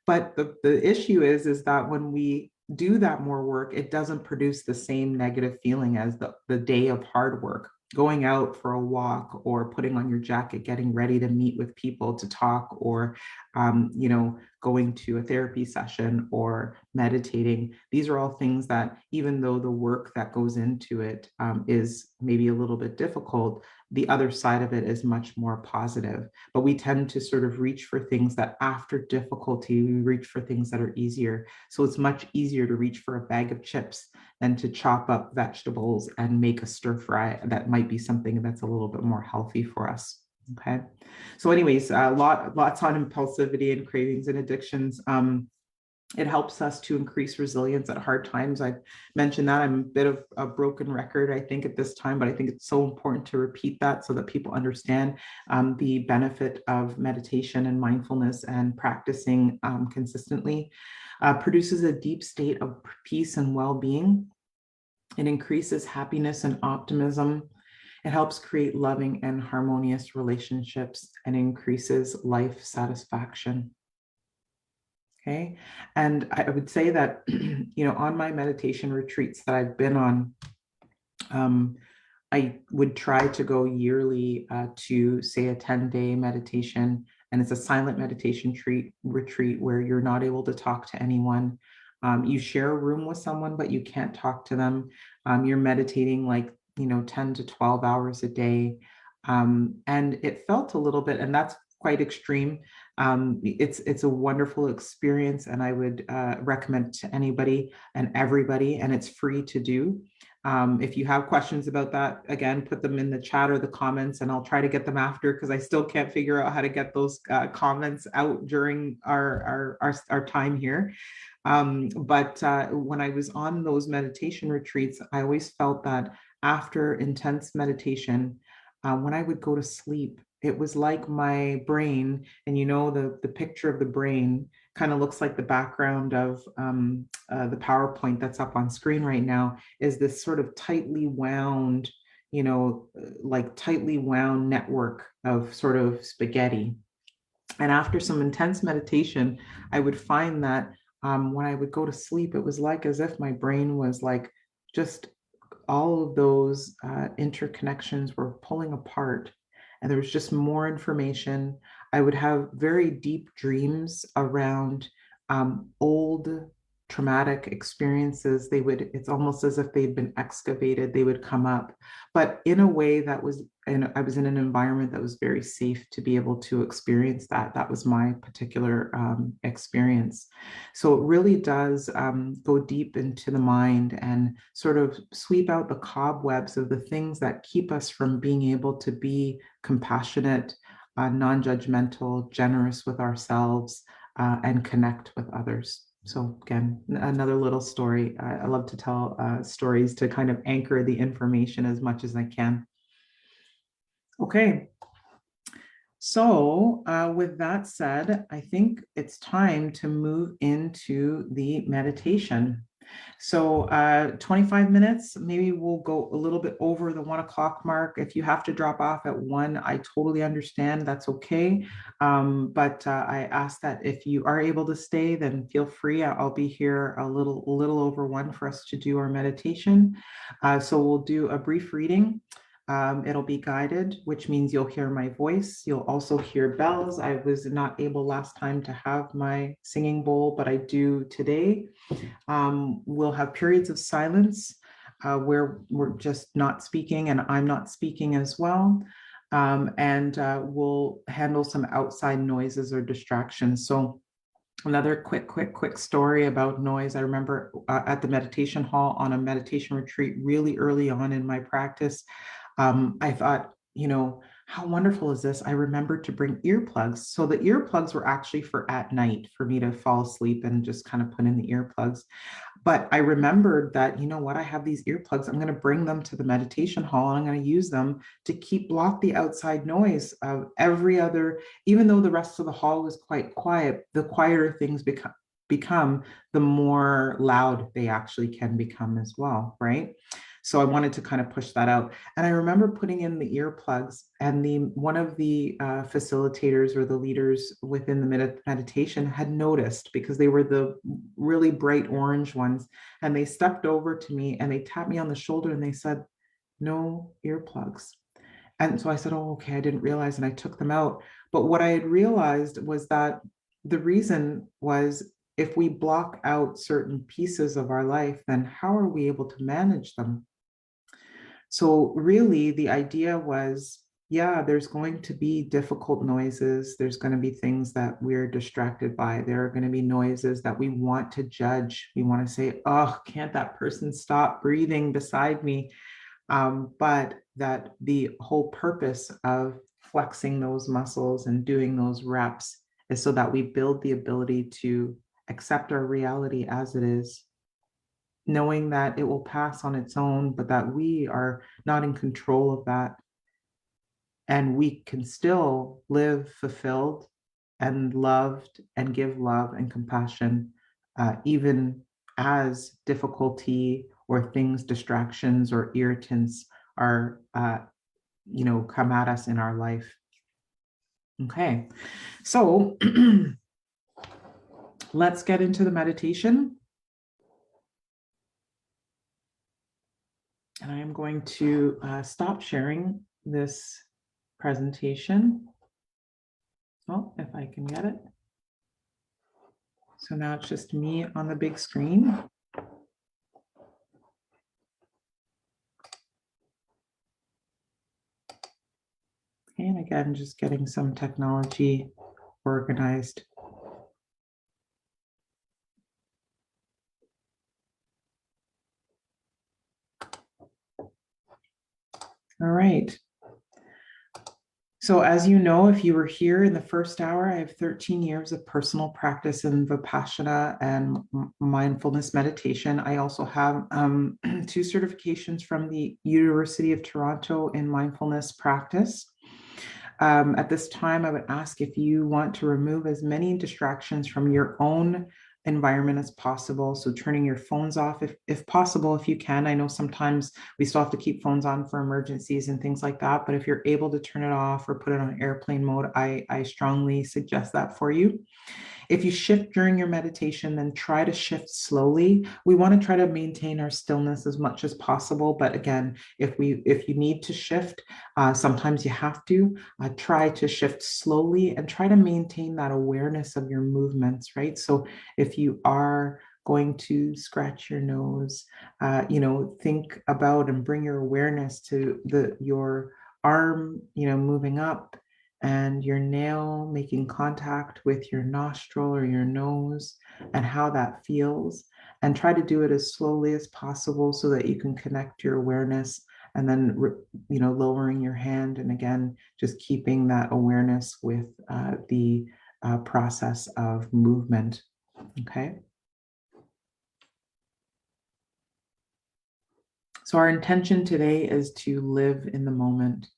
But the issue is that when we do that more work, it doesn't produce the same negative feeling as the day of hard work. Going out for a walk, or putting on your jacket, getting ready to meet with people to talk, or going to a therapy session or meditating. These are all things that, even though the work that goes into it is maybe a little bit difficult, the other side of it is much more positive. But we tend to sort of reach for things that, after difficulty, we reach for things that are easier. So it's much easier to reach for a bag of chips than to chop up vegetables and make a stir fry. That might be something that's a little bit more healthy for us. Okay. So anyways, lots on impulsivity and cravings and addictions. It helps us to increase resilience at hard times. I mentioned that I'm a bit of a broken record, I think, at this time, but I think it's so important to repeat that so that people understand the benefit of meditation and mindfulness and practicing consistently. Produces a deep state of peace and well-being. It increases happiness and optimism. It helps create loving and harmonious relationships and increases life satisfaction. Okay. And I would say that, on my meditation retreats that I've been on, I would try to go yearly to, say, a 10-day meditation. And it's a silent meditation retreat where you're not able to talk to anyone. You share a room with someone, but you can't talk to them. You're meditating 10 to 12 hours a day. And it felt a little bit, and that's quite extreme. It's a wonderful experience, and I would recommend to anybody and everybody, and it's free to do. If you have questions about that, again, put them in the chat or the comments, and I'll try to get them after, because I still can't figure out how to get those comments out during our time here. But when I was on those meditation retreats, I always felt that after intense meditation, when I would go to sleep, it was like my brain, and the picture of the brain kind of looks like the background of the PowerPoint that's up on screen right now, is this sort of tightly wound, like tightly wound network of sort of spaghetti. And after some intense meditation, I would find that when I would go to sleep, it was like as if my brain was like just all of those interconnections were pulling apart, and there was just more information. I would have very deep dreams around old traumatic experiences. It's almost as if they'd been excavated, they would come up, but in a way that was, and I was in an environment that was very safe to be able to experience that. That was my particular experience. So it really does go deep into the mind and sort of sweep out the cobwebs of the things that keep us from being able to be compassionate, non-judgmental, generous with ourselves, and connect with others. So again, another little story. I love to tell stories to kind of anchor the information as much as I can. Okay. So with that said, I think it's time to move into the meditation. So 25 minutes, maybe we'll go a little bit over the 1 o'clock mark. If you have to drop off at 1, I totally understand. That's okay. But I ask that if you are able to stay, then feel free. I'll be here a little over 1 for us to do our meditation. So we'll do a brief reading. It'll be guided, which means you'll hear my voice. You'll also hear bells. I was not able last time to have my singing bowl, but I do today. We'll have periods of silence where we're just not speaking, and I'm not speaking as well. And we'll handle some outside noises or distractions. So another quick story about noise. I remember at the meditation hall on a meditation retreat really early on in my practice, I thought, how wonderful is this? I remembered to bring earplugs. So the earplugs were actually for at night, for me to fall asleep and just kind of put in the earplugs. But I remembered that, I have these earplugs. I'm going to bring them to the meditation hall, and I'm going to use them to block the outside noise of every other, even though the rest of the hall was quite quiet, the quieter things become, the more loud they actually can become as well, right? So I wanted to kind of push that out. And I remember putting in the earplugs, and one of the facilitators or the leaders within the meditation had noticed, because they were the really bright orange ones. And they stepped over to me and they tapped me on the shoulder and they said, "No earplugs." And so I said, "Oh, okay, I didn't realize." And I took them out. But what I had realized was that the reason was, if we block out certain pieces of our life, then how are we able to manage them? So really the idea was, yeah, there's going to be difficult noises. There's going to be things that we're distracted by. There are going to be noises that we want to judge. We want to say, "Oh, can't that person stop breathing beside me?" But that the whole purpose of flexing those muscles and doing those reps is so that we build the ability to accept our reality as it is, knowing that it will pass on its own, but that we are not in control of that. And we can still live fulfilled and loved and give love and compassion, even as difficulty or things, distractions or irritants are, come at us in our life. Okay, so let's get into the meditation. And I am going to stop sharing this presentation. Oh, if I can get it. So now it's just me on the big screen. And again, just getting some technology organized. All right. So as you know, if you were here in the first hour, I have 13 years of personal practice in Vipassana and mindfulness meditation. I also have two certifications from the University of Toronto in mindfulness practice. At this time, I would ask if you want to remove as many distractions from your own environment as possible. So turning your phones off if possible, if you can. I know sometimes we still have to keep phones on for emergencies and things like that, but if you're able to turn it off or put it on airplane mode, I strongly suggest that for you. If you shift during your meditation, then try to shift slowly. We want to try to maintain our stillness as much as possible. But again, if you need to shift, sometimes you have to try to shift slowly and try to maintain that awareness of your movements, right? So if you are going to scratch your nose, think about and bring your awareness to your arm, moving up and your nail making contact with your nostril or your nose and how that feels. And try to do it as slowly as possible so that you can connect your awareness and then, lowering your hand. And again, just keeping that awareness with the process of movement. Okay. So our intention today is to live in the moment.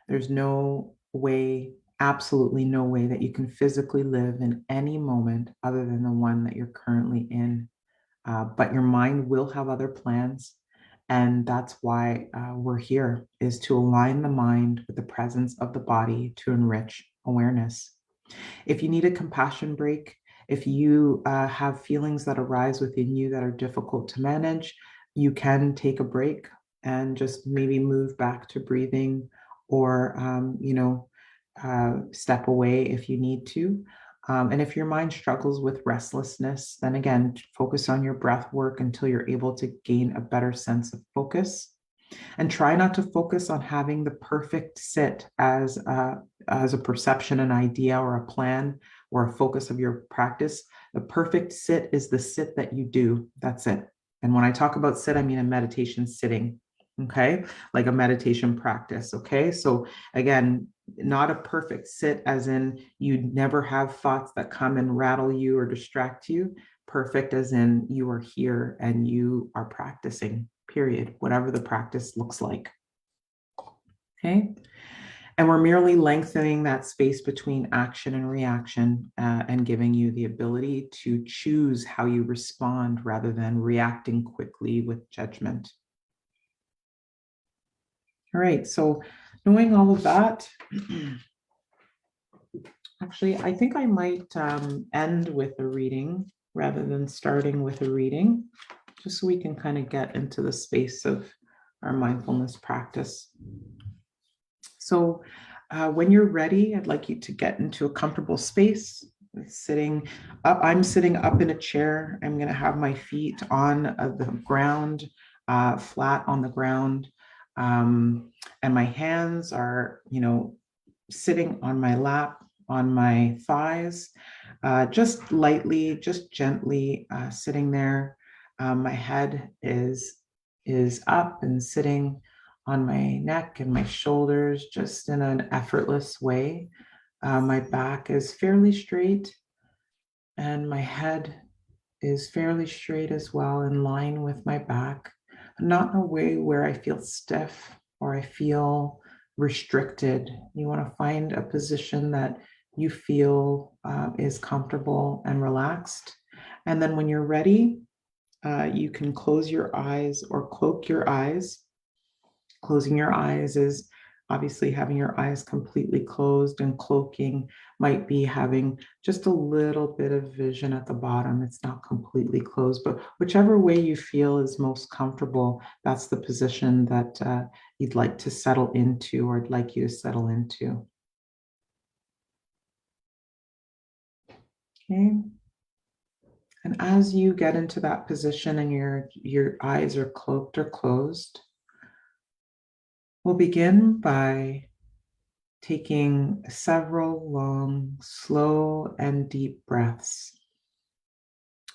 There's no way, absolutely no way that you can physically live in any moment other than the one that you're currently in. But your mind will have other plans. And that's why we're here, is to align the mind with the presence of the body to enrich awareness. If you need a compassion break, if you have feelings that arise within you that are difficult to manage, you can take a break and just maybe move back to breathing or, step away if you need to. And if your mind struggles with restlessness, then again, focus on your breath work until you're able to gain a better sense of focus. And try not to focus on having the perfect sit as a perception, an idea, or a plan, or a focus of your practice. The perfect sit is the sit that you do. That's it. And when I talk about sit, I mean a meditation sitting. Okay, like a meditation practice. Okay, so again, not a perfect sit as in you never have thoughts that come and rattle you or distract you. Perfect as in you are here and you are practicing, period, whatever the practice looks like. Okay. And we're merely lengthening that space between action and reaction and giving you the ability to choose how you respond rather than reacting quickly with judgment. All right. So, knowing all of that, actually, I think I might end with a reading rather than starting with a reading, just so we can kind of get into the space of our mindfulness practice. So when you're ready, I'd like you to get into a comfortable space. Sitting up, I'm sitting up in a chair. I'm going to have my feet on the ground, flat on the ground. And my hands are, sitting on my lap, on my thighs, just lightly, just gently sitting there. My head is up and sitting on my neck and my shoulders, just in an effortless way. My back is fairly straight, and my head is fairly straight as well, in line with my back, not in a way where I feel stiff or I feel restricted. You want to find a position that you feel is comfortable and relaxed. And then when you're ready, you can close your eyes or cloak your eyes. Closing your eyes is obviously having your eyes completely closed, and cloaking might be having just a little bit of vision at the bottom. It's not completely closed, but whichever way you feel is most comfortable, that's the position that you'd like to settle into, or I'd like you to settle into. Okay. And as you get into that position and your eyes are cloaked or closed, we'll begin by taking several long, slow, and deep breaths,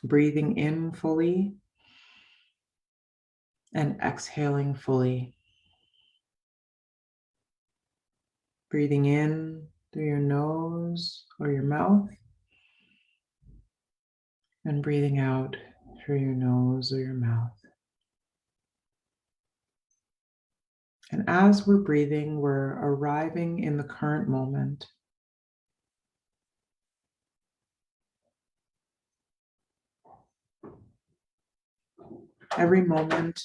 breathing in fully and exhaling fully. Breathing in through your nose or your mouth, and breathing out through your nose or your mouth. And as we're breathing, we're arriving in the current moment. Every moment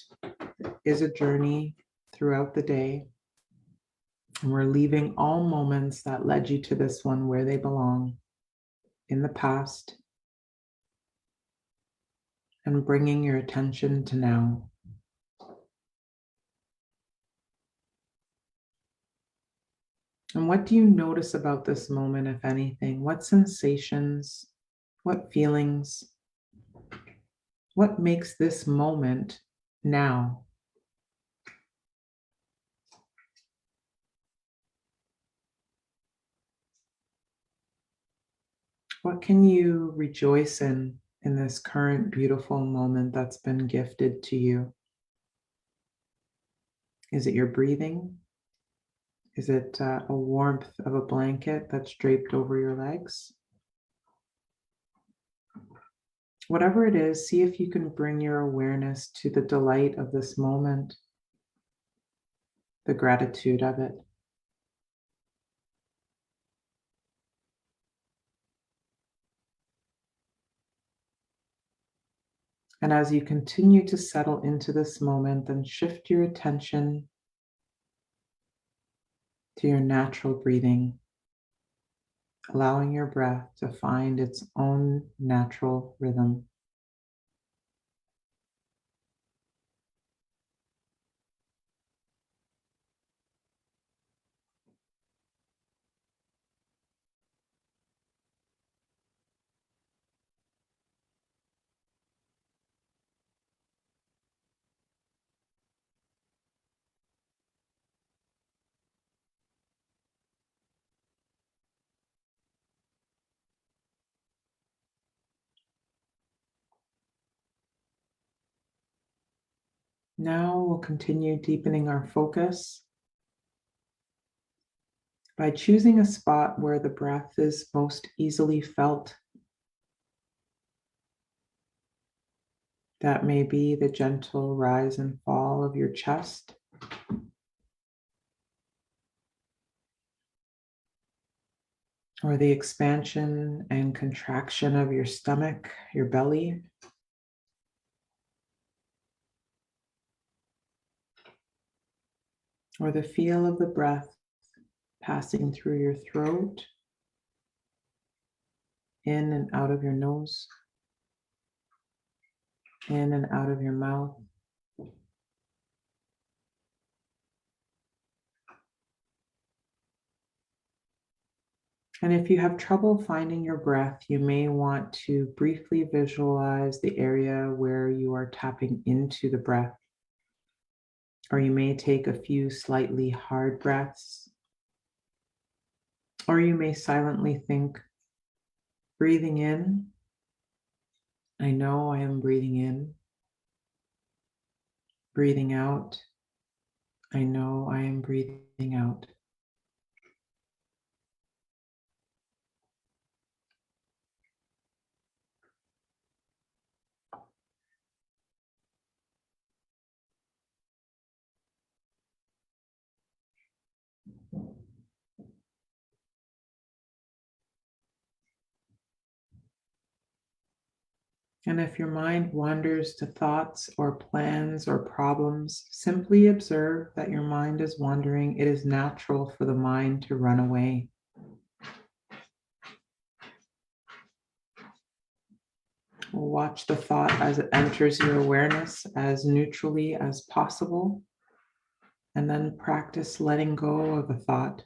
is a journey throughout the day, and we're leaving all moments that led you to this one where they belong in the past and bringing your attention to now. And what do you notice about this moment, if anything? What sensations, what feelings, what makes this moment now? What can you rejoice in this current beautiful moment that's been gifted to you? Is it your breathing? Is it a warmth of a blanket that's draped over your legs? Whatever it is, see if you can bring your awareness to the delight of this moment, the gratitude of it. And as you continue to settle into this moment, then shift your attention to your natural breathing, allowing your breath to find its own natural rhythm. Now we'll continue deepening our focus by choosing a spot where the breath is most easily felt. That may be the gentle rise and fall of your chest, or the expansion and contraction of your stomach, your belly, or the feel of the breath passing through your throat, in and out of your nose, in and out of your mouth. And if you have trouble finding your breath, you may want to briefly visualize the area where you are tapping into the breath. Or you may take a few slightly hard breaths. Or you may silently think, breathing in, I know I am breathing in. Breathing out, I know I am breathing out. And if your mind wanders to thoughts or plans or problems, simply observe that your mind is wandering. It is natural for the mind to run away. Watch the thought as it enters your awareness as neutrally as possible, and then practice letting go of the thought.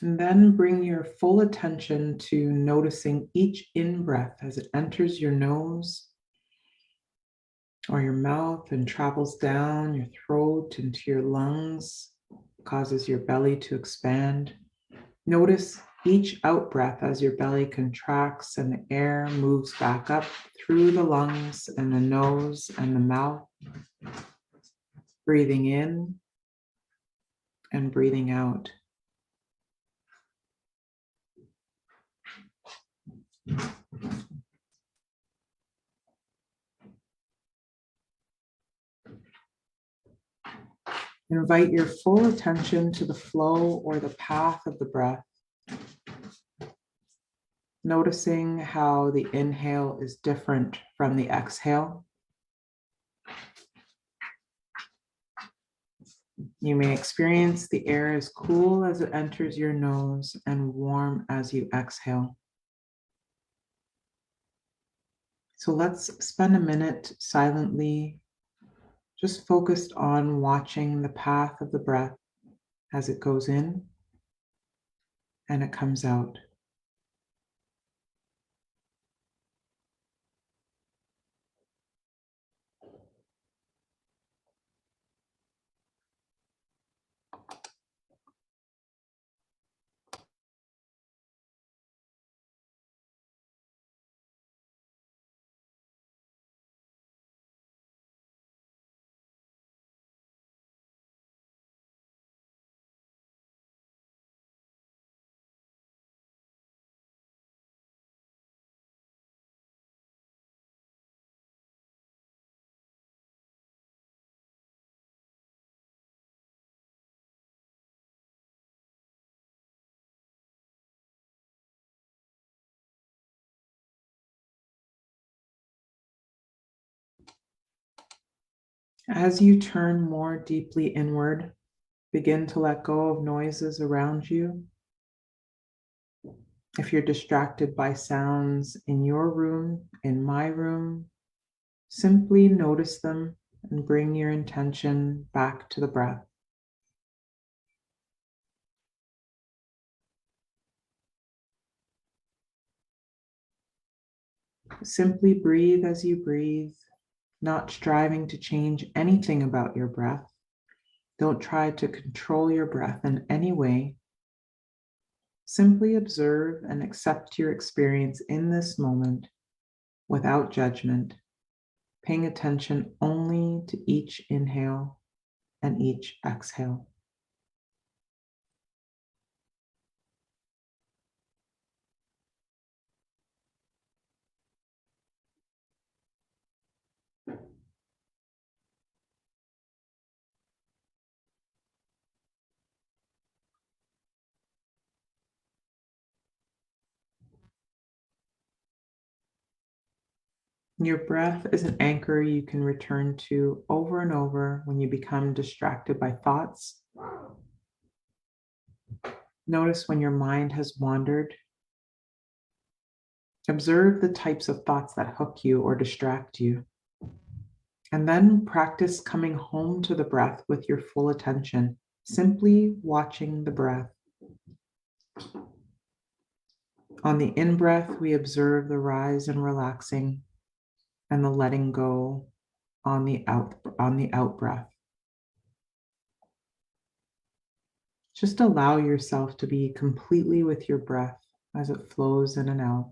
And then bring your full attention to noticing each in-breath as it enters your nose or your mouth and travels down your throat into your lungs, causes your belly to expand. Notice Each out breath as your belly contracts and the air moves back up through the lungs and the nose and the mouth, breathing in and breathing out. Invite your full attention to the flow or the path of the breath, noticing how the inhale is different from the exhale. You may experience the air as cool as it enters your nose and warm as you exhale. So let's spend a minute silently, just focused on watching the path of the breath as it goes in and it comes out. As you turn more deeply inward, begin to let go of noises around you. If you're distracted by sounds in your room, in my room, simply notice them and bring your intention back to the breath. Simply breathe as you breathe, not striving to change anything about your breath. Don't try to control your breath in any way. Simply observe and accept your experience in this moment without judgment, paying attention only to each inhale and each exhale. Your breath is an anchor you can return to over and over when you become distracted by thoughts. Notice when your mind has wandered. Observe the types of thoughts that hook you or distract you. And then practice coming home to the breath with your full attention, simply watching the breath. On the in-breath, we observe the rise and relaxing and the letting go on the out breath. Just allow yourself to be completely with your breath as it flows in and out.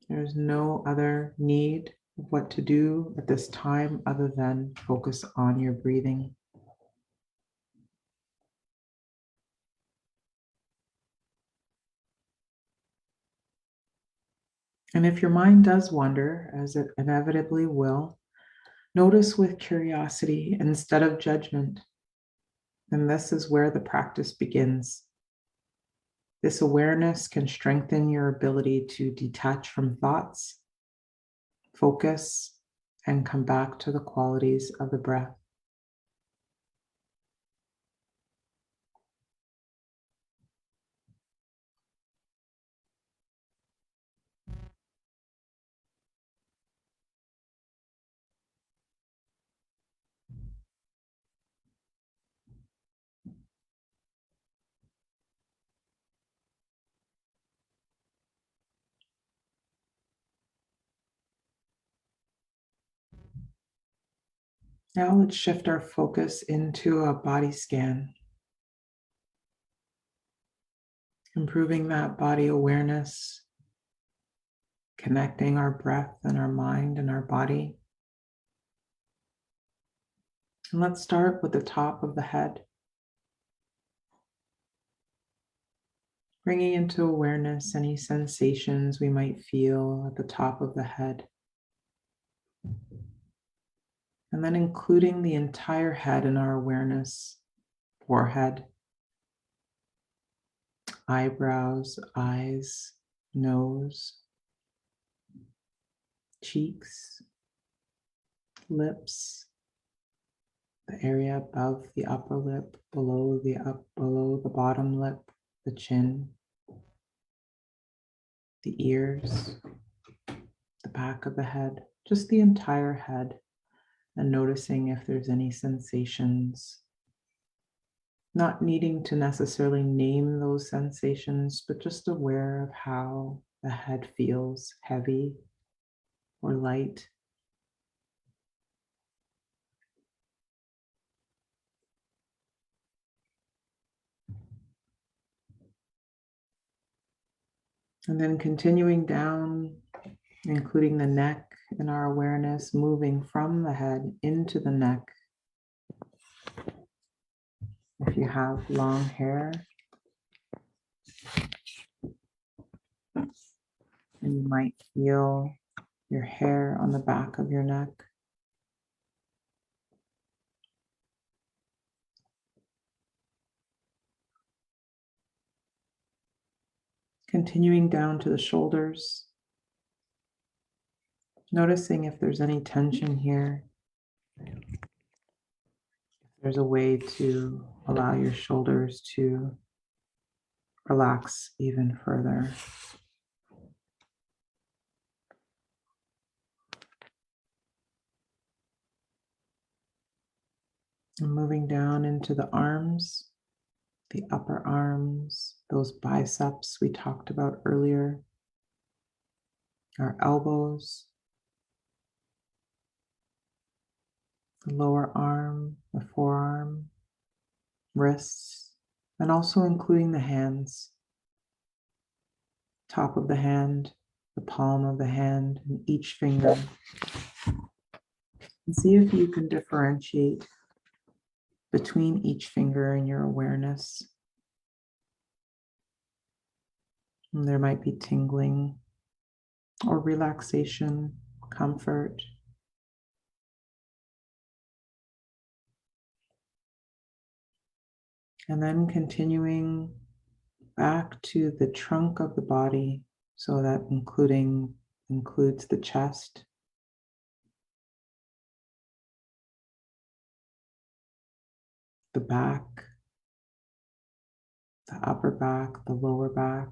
There's no other need of what to do at this time other than focus on your breathing. And if your mind does wander, as it inevitably will, notice with curiosity instead of judgment. And this is where the practice begins. This awareness can strengthen your ability to detach from thoughts, focus, and come back to the qualities of the breath. Now let's shift our focus into a body scan. improving that body awareness, connecting our breath and our mind and our body. And let's start with the top of the head, bringing into awareness any sensations we might feel at the top of the head. And then including the entire head in our awareness, forehead, eyebrows, eyes, nose, cheeks, lips, the area above the upper lip, below the bottom lip, the chin, the ears, the back of the head, just the entire head, and noticing if there's any sensations. Not needing to necessarily name those sensations, but just aware of how the head feels, heavy or light. And then continuing down, including the neck in our awareness, moving from the head into the neck. If you have long hair, and you might feel your hair on the back of your neck. Continuing down to the shoulders, noticing if there's any tension here. If there's a way to allow your shoulders to relax even further. And moving down into the arms, the upper arms, those biceps we talked about earlier, our elbows, the lower arm, the forearm, wrists, and also including the hands, top of the hand, the palm of the hand, and each finger. And see if you can differentiate between each finger in your awareness. And there might be tingling or relaxation, comfort. And then continuing back to the trunk of the body, so that includes the chest, the back, the upper back, the lower back,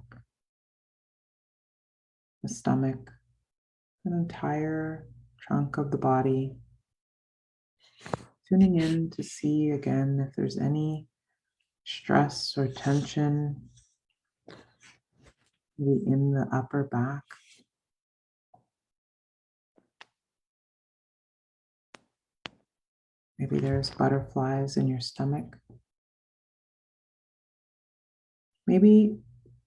the stomach, an entire trunk of the body. Tuning in to see again if there's any stress or tension maybe in the upper back. Maybe there's butterflies in your stomach. Maybe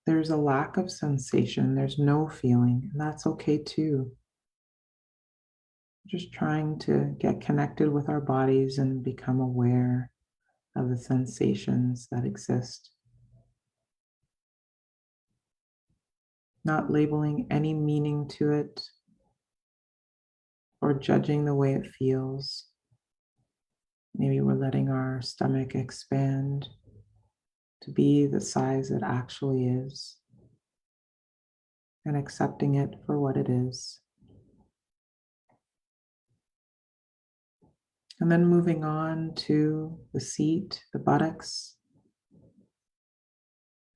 there's a lack of sensation, there's no feeling, and that's okay too. Just trying to get connected with our bodies and become aware of the sensations that exist. Not labeling any meaning to it or judging the way it feels. Maybe we're letting our stomach expand to be the size it actually is and accepting it for what it is. And then moving on to the seat, the buttocks,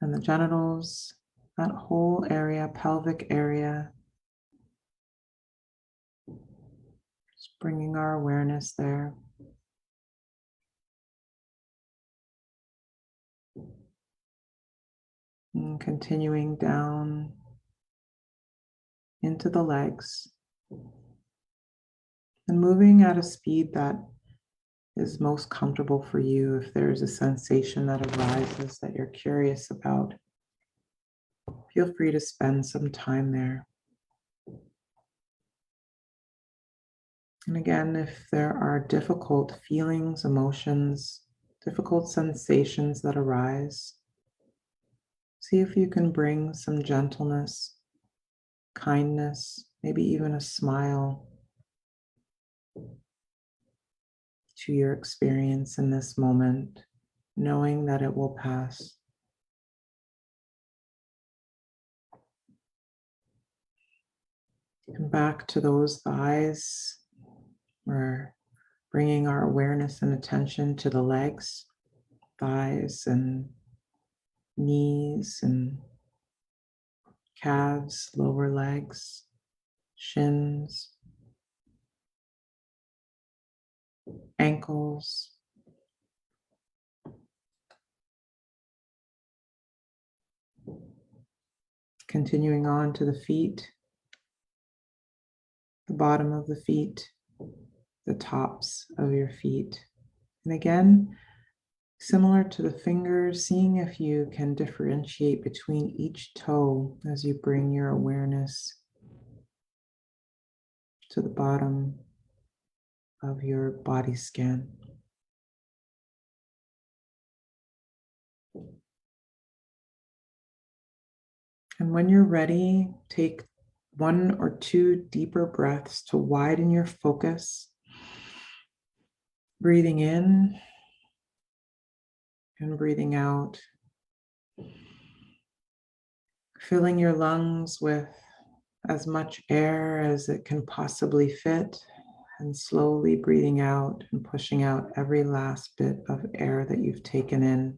and the genitals, that whole area, pelvic area. Just bringing our awareness there. And continuing down into the legs. And moving at a speed that is most comfortable for you. If there's a sensation that arises that you're curious about, feel free to spend some time there. And again, if there are difficult feelings, emotions, difficult sensations that arise, see if you can bring some gentleness, kindness, maybe even a smile to your experience in this moment, knowing that it will pass. And back to those thighs. We're bringing our awareness and attention to the legs, thighs, and knees, and calves, lower legs, shins, ankles. Continuing on to the feet, the bottom of the feet, the tops of your feet. And again, similar to the fingers, seeing if you can differentiate between each toe as you bring your awareness to the bottom of your body scan. And when you're ready, take 1 or 2 deeper breaths to widen your focus. Breathing in and breathing out. Filling your lungs with as much air as it can possibly fit, and slowly breathing out and pushing out every last bit of air that you've taken in.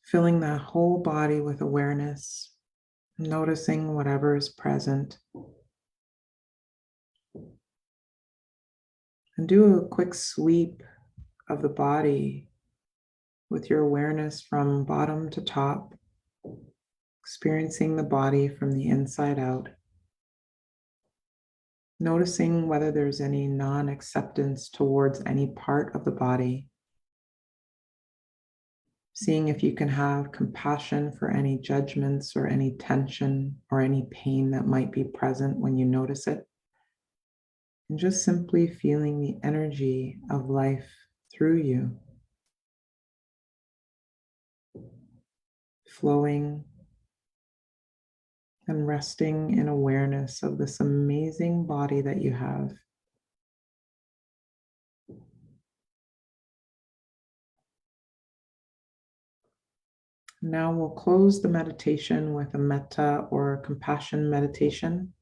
Filling that whole body with awareness, noticing whatever is present. And do a quick sweep of the body with your awareness from bottom to top, experiencing the body from the inside out. Noticing whether there's any non-acceptance towards any part of the body. Seeing if you can have compassion for any judgments or any tension or any pain that might be present when you notice it. And just simply feeling the energy of life through you, flowing and resting in awareness of this amazing body that you have. Now we'll close the meditation with a metta or compassion meditation.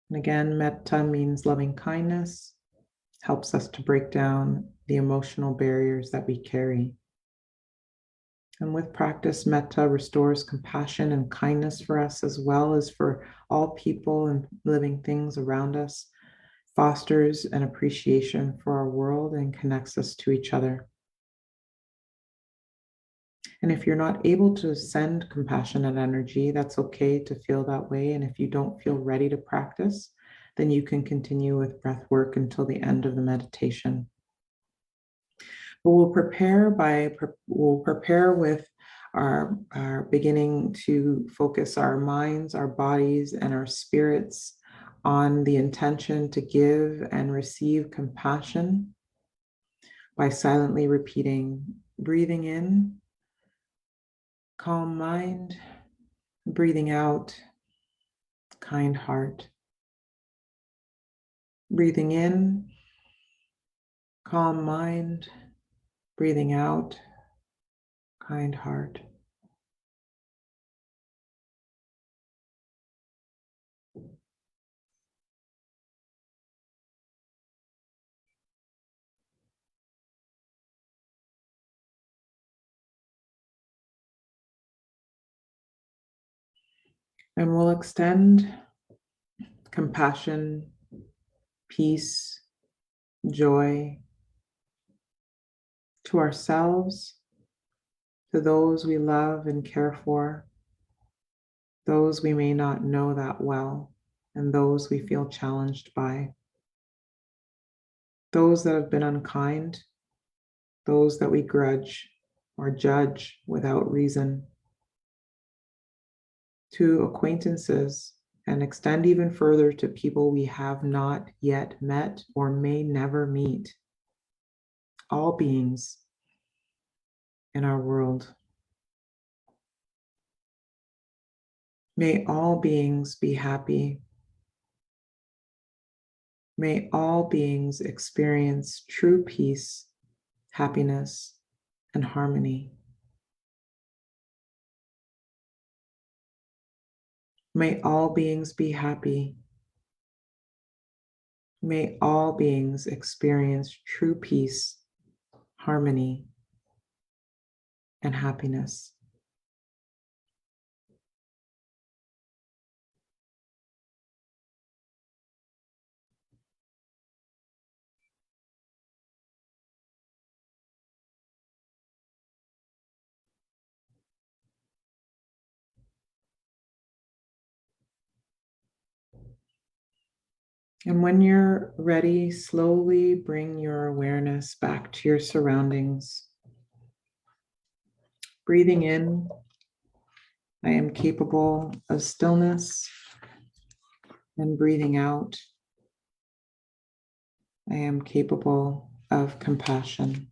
And again, metta means loving kindness, helps us to break down the emotional barriers that we carry. And with practice, metta restores compassion and kindness for us as well as for all people and living things around us, fosters an appreciation for our world and connects us to each other. And if you're not able to send compassionate energy, that's okay to feel that way. And if you don't feel ready to practice, then you can continue with breath work until the end of the meditation. But we'll prepare with our beginning to focus our minds, our bodies, and our spirits on the intention to give and receive compassion by silently repeating, breathing in, calm mind, breathing out, kind heart. Breathing in, calm mind, breathing out, kind heart. And we'll extend compassion, peace, joy to ourselves, to those we love and care for, those we may not know that well, and those we feel challenged by, those that have been unkind, those that we grudge, or judge without reason, to acquaintances, and extend even further to people we have not yet met or may never meet, all beings in our world. May all beings be happy. May all beings experience true peace, happiness, and harmony. May all beings be happy. May all beings experience true peace, harmony, and happiness. And when you're ready, slowly bring your awareness back to your surroundings. Breathing in, I am capable of stillness. And breathing out, I am capable of compassion.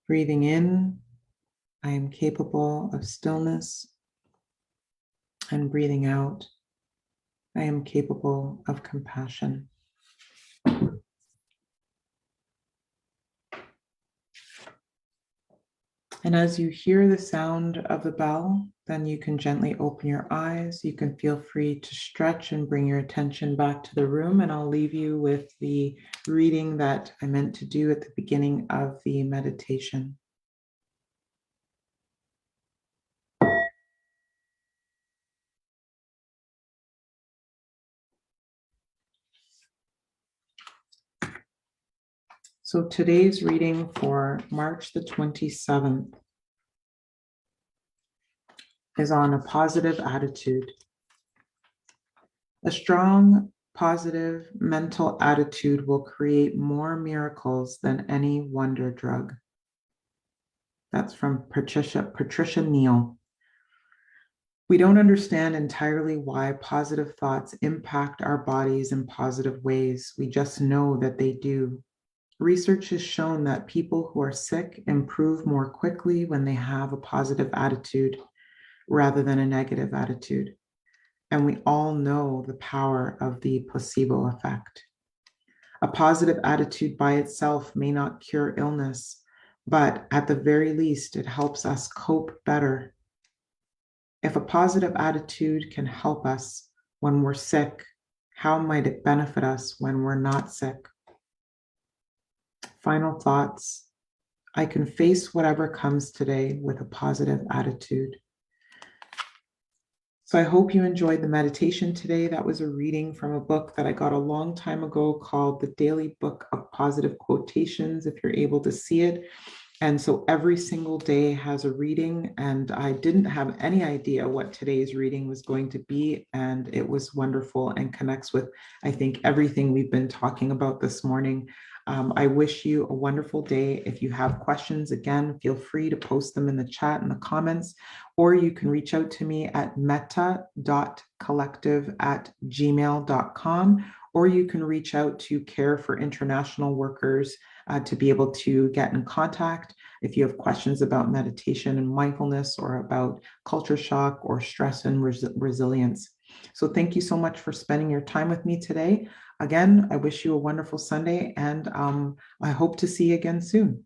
Breathing in, I am capable of stillness. And breathing out, I am capable of compassion. And as you hear the sound of the bell, then you can gently open your eyes. You can feel free to stretch and bring your attention back to the room. And I'll leave you with the reading that I meant to do at the beginning of the meditation. So today's reading for March the 27th is on a positive attitude. A strong, positive mental attitude will create more miracles than any wonder drug. That's from Patricia Neal. We don't understand entirely why positive thoughts impact our bodies in positive ways. We just know that they do. Research has shown that people who are sick improve more quickly when they have a positive attitude rather than a negative attitude. And we all know the power of the placebo effect. A positive attitude by itself may not cure illness, but at the very least, it helps us cope better. If a positive attitude can help us when we're sick, how might it benefit us when we're not sick? Final thoughts. I can face whatever comes today with a positive attitude. So I hope you enjoyed the meditation today. That was a reading from a book that I got a long time ago called The Daily Book of Positive Quotations, if you're able to see it. And so every single day has a reading, and I didn't have any idea what today's reading was going to be. And it was wonderful and connects with, I think, everything we've been talking about this morning. I wish you a wonderful day. If you have questions, again, feel free to post them in the chat and the comments, or you can reach out to me at meta.collective@gmail.com, or you can reach out to Care for International Workers to be able to get in contact if you have questions about meditation and mindfulness, or about culture shock or stress and resilience. So thank you so much for spending your time with me today. Again, I wish you a wonderful Sunday, and I hope to see you again soon.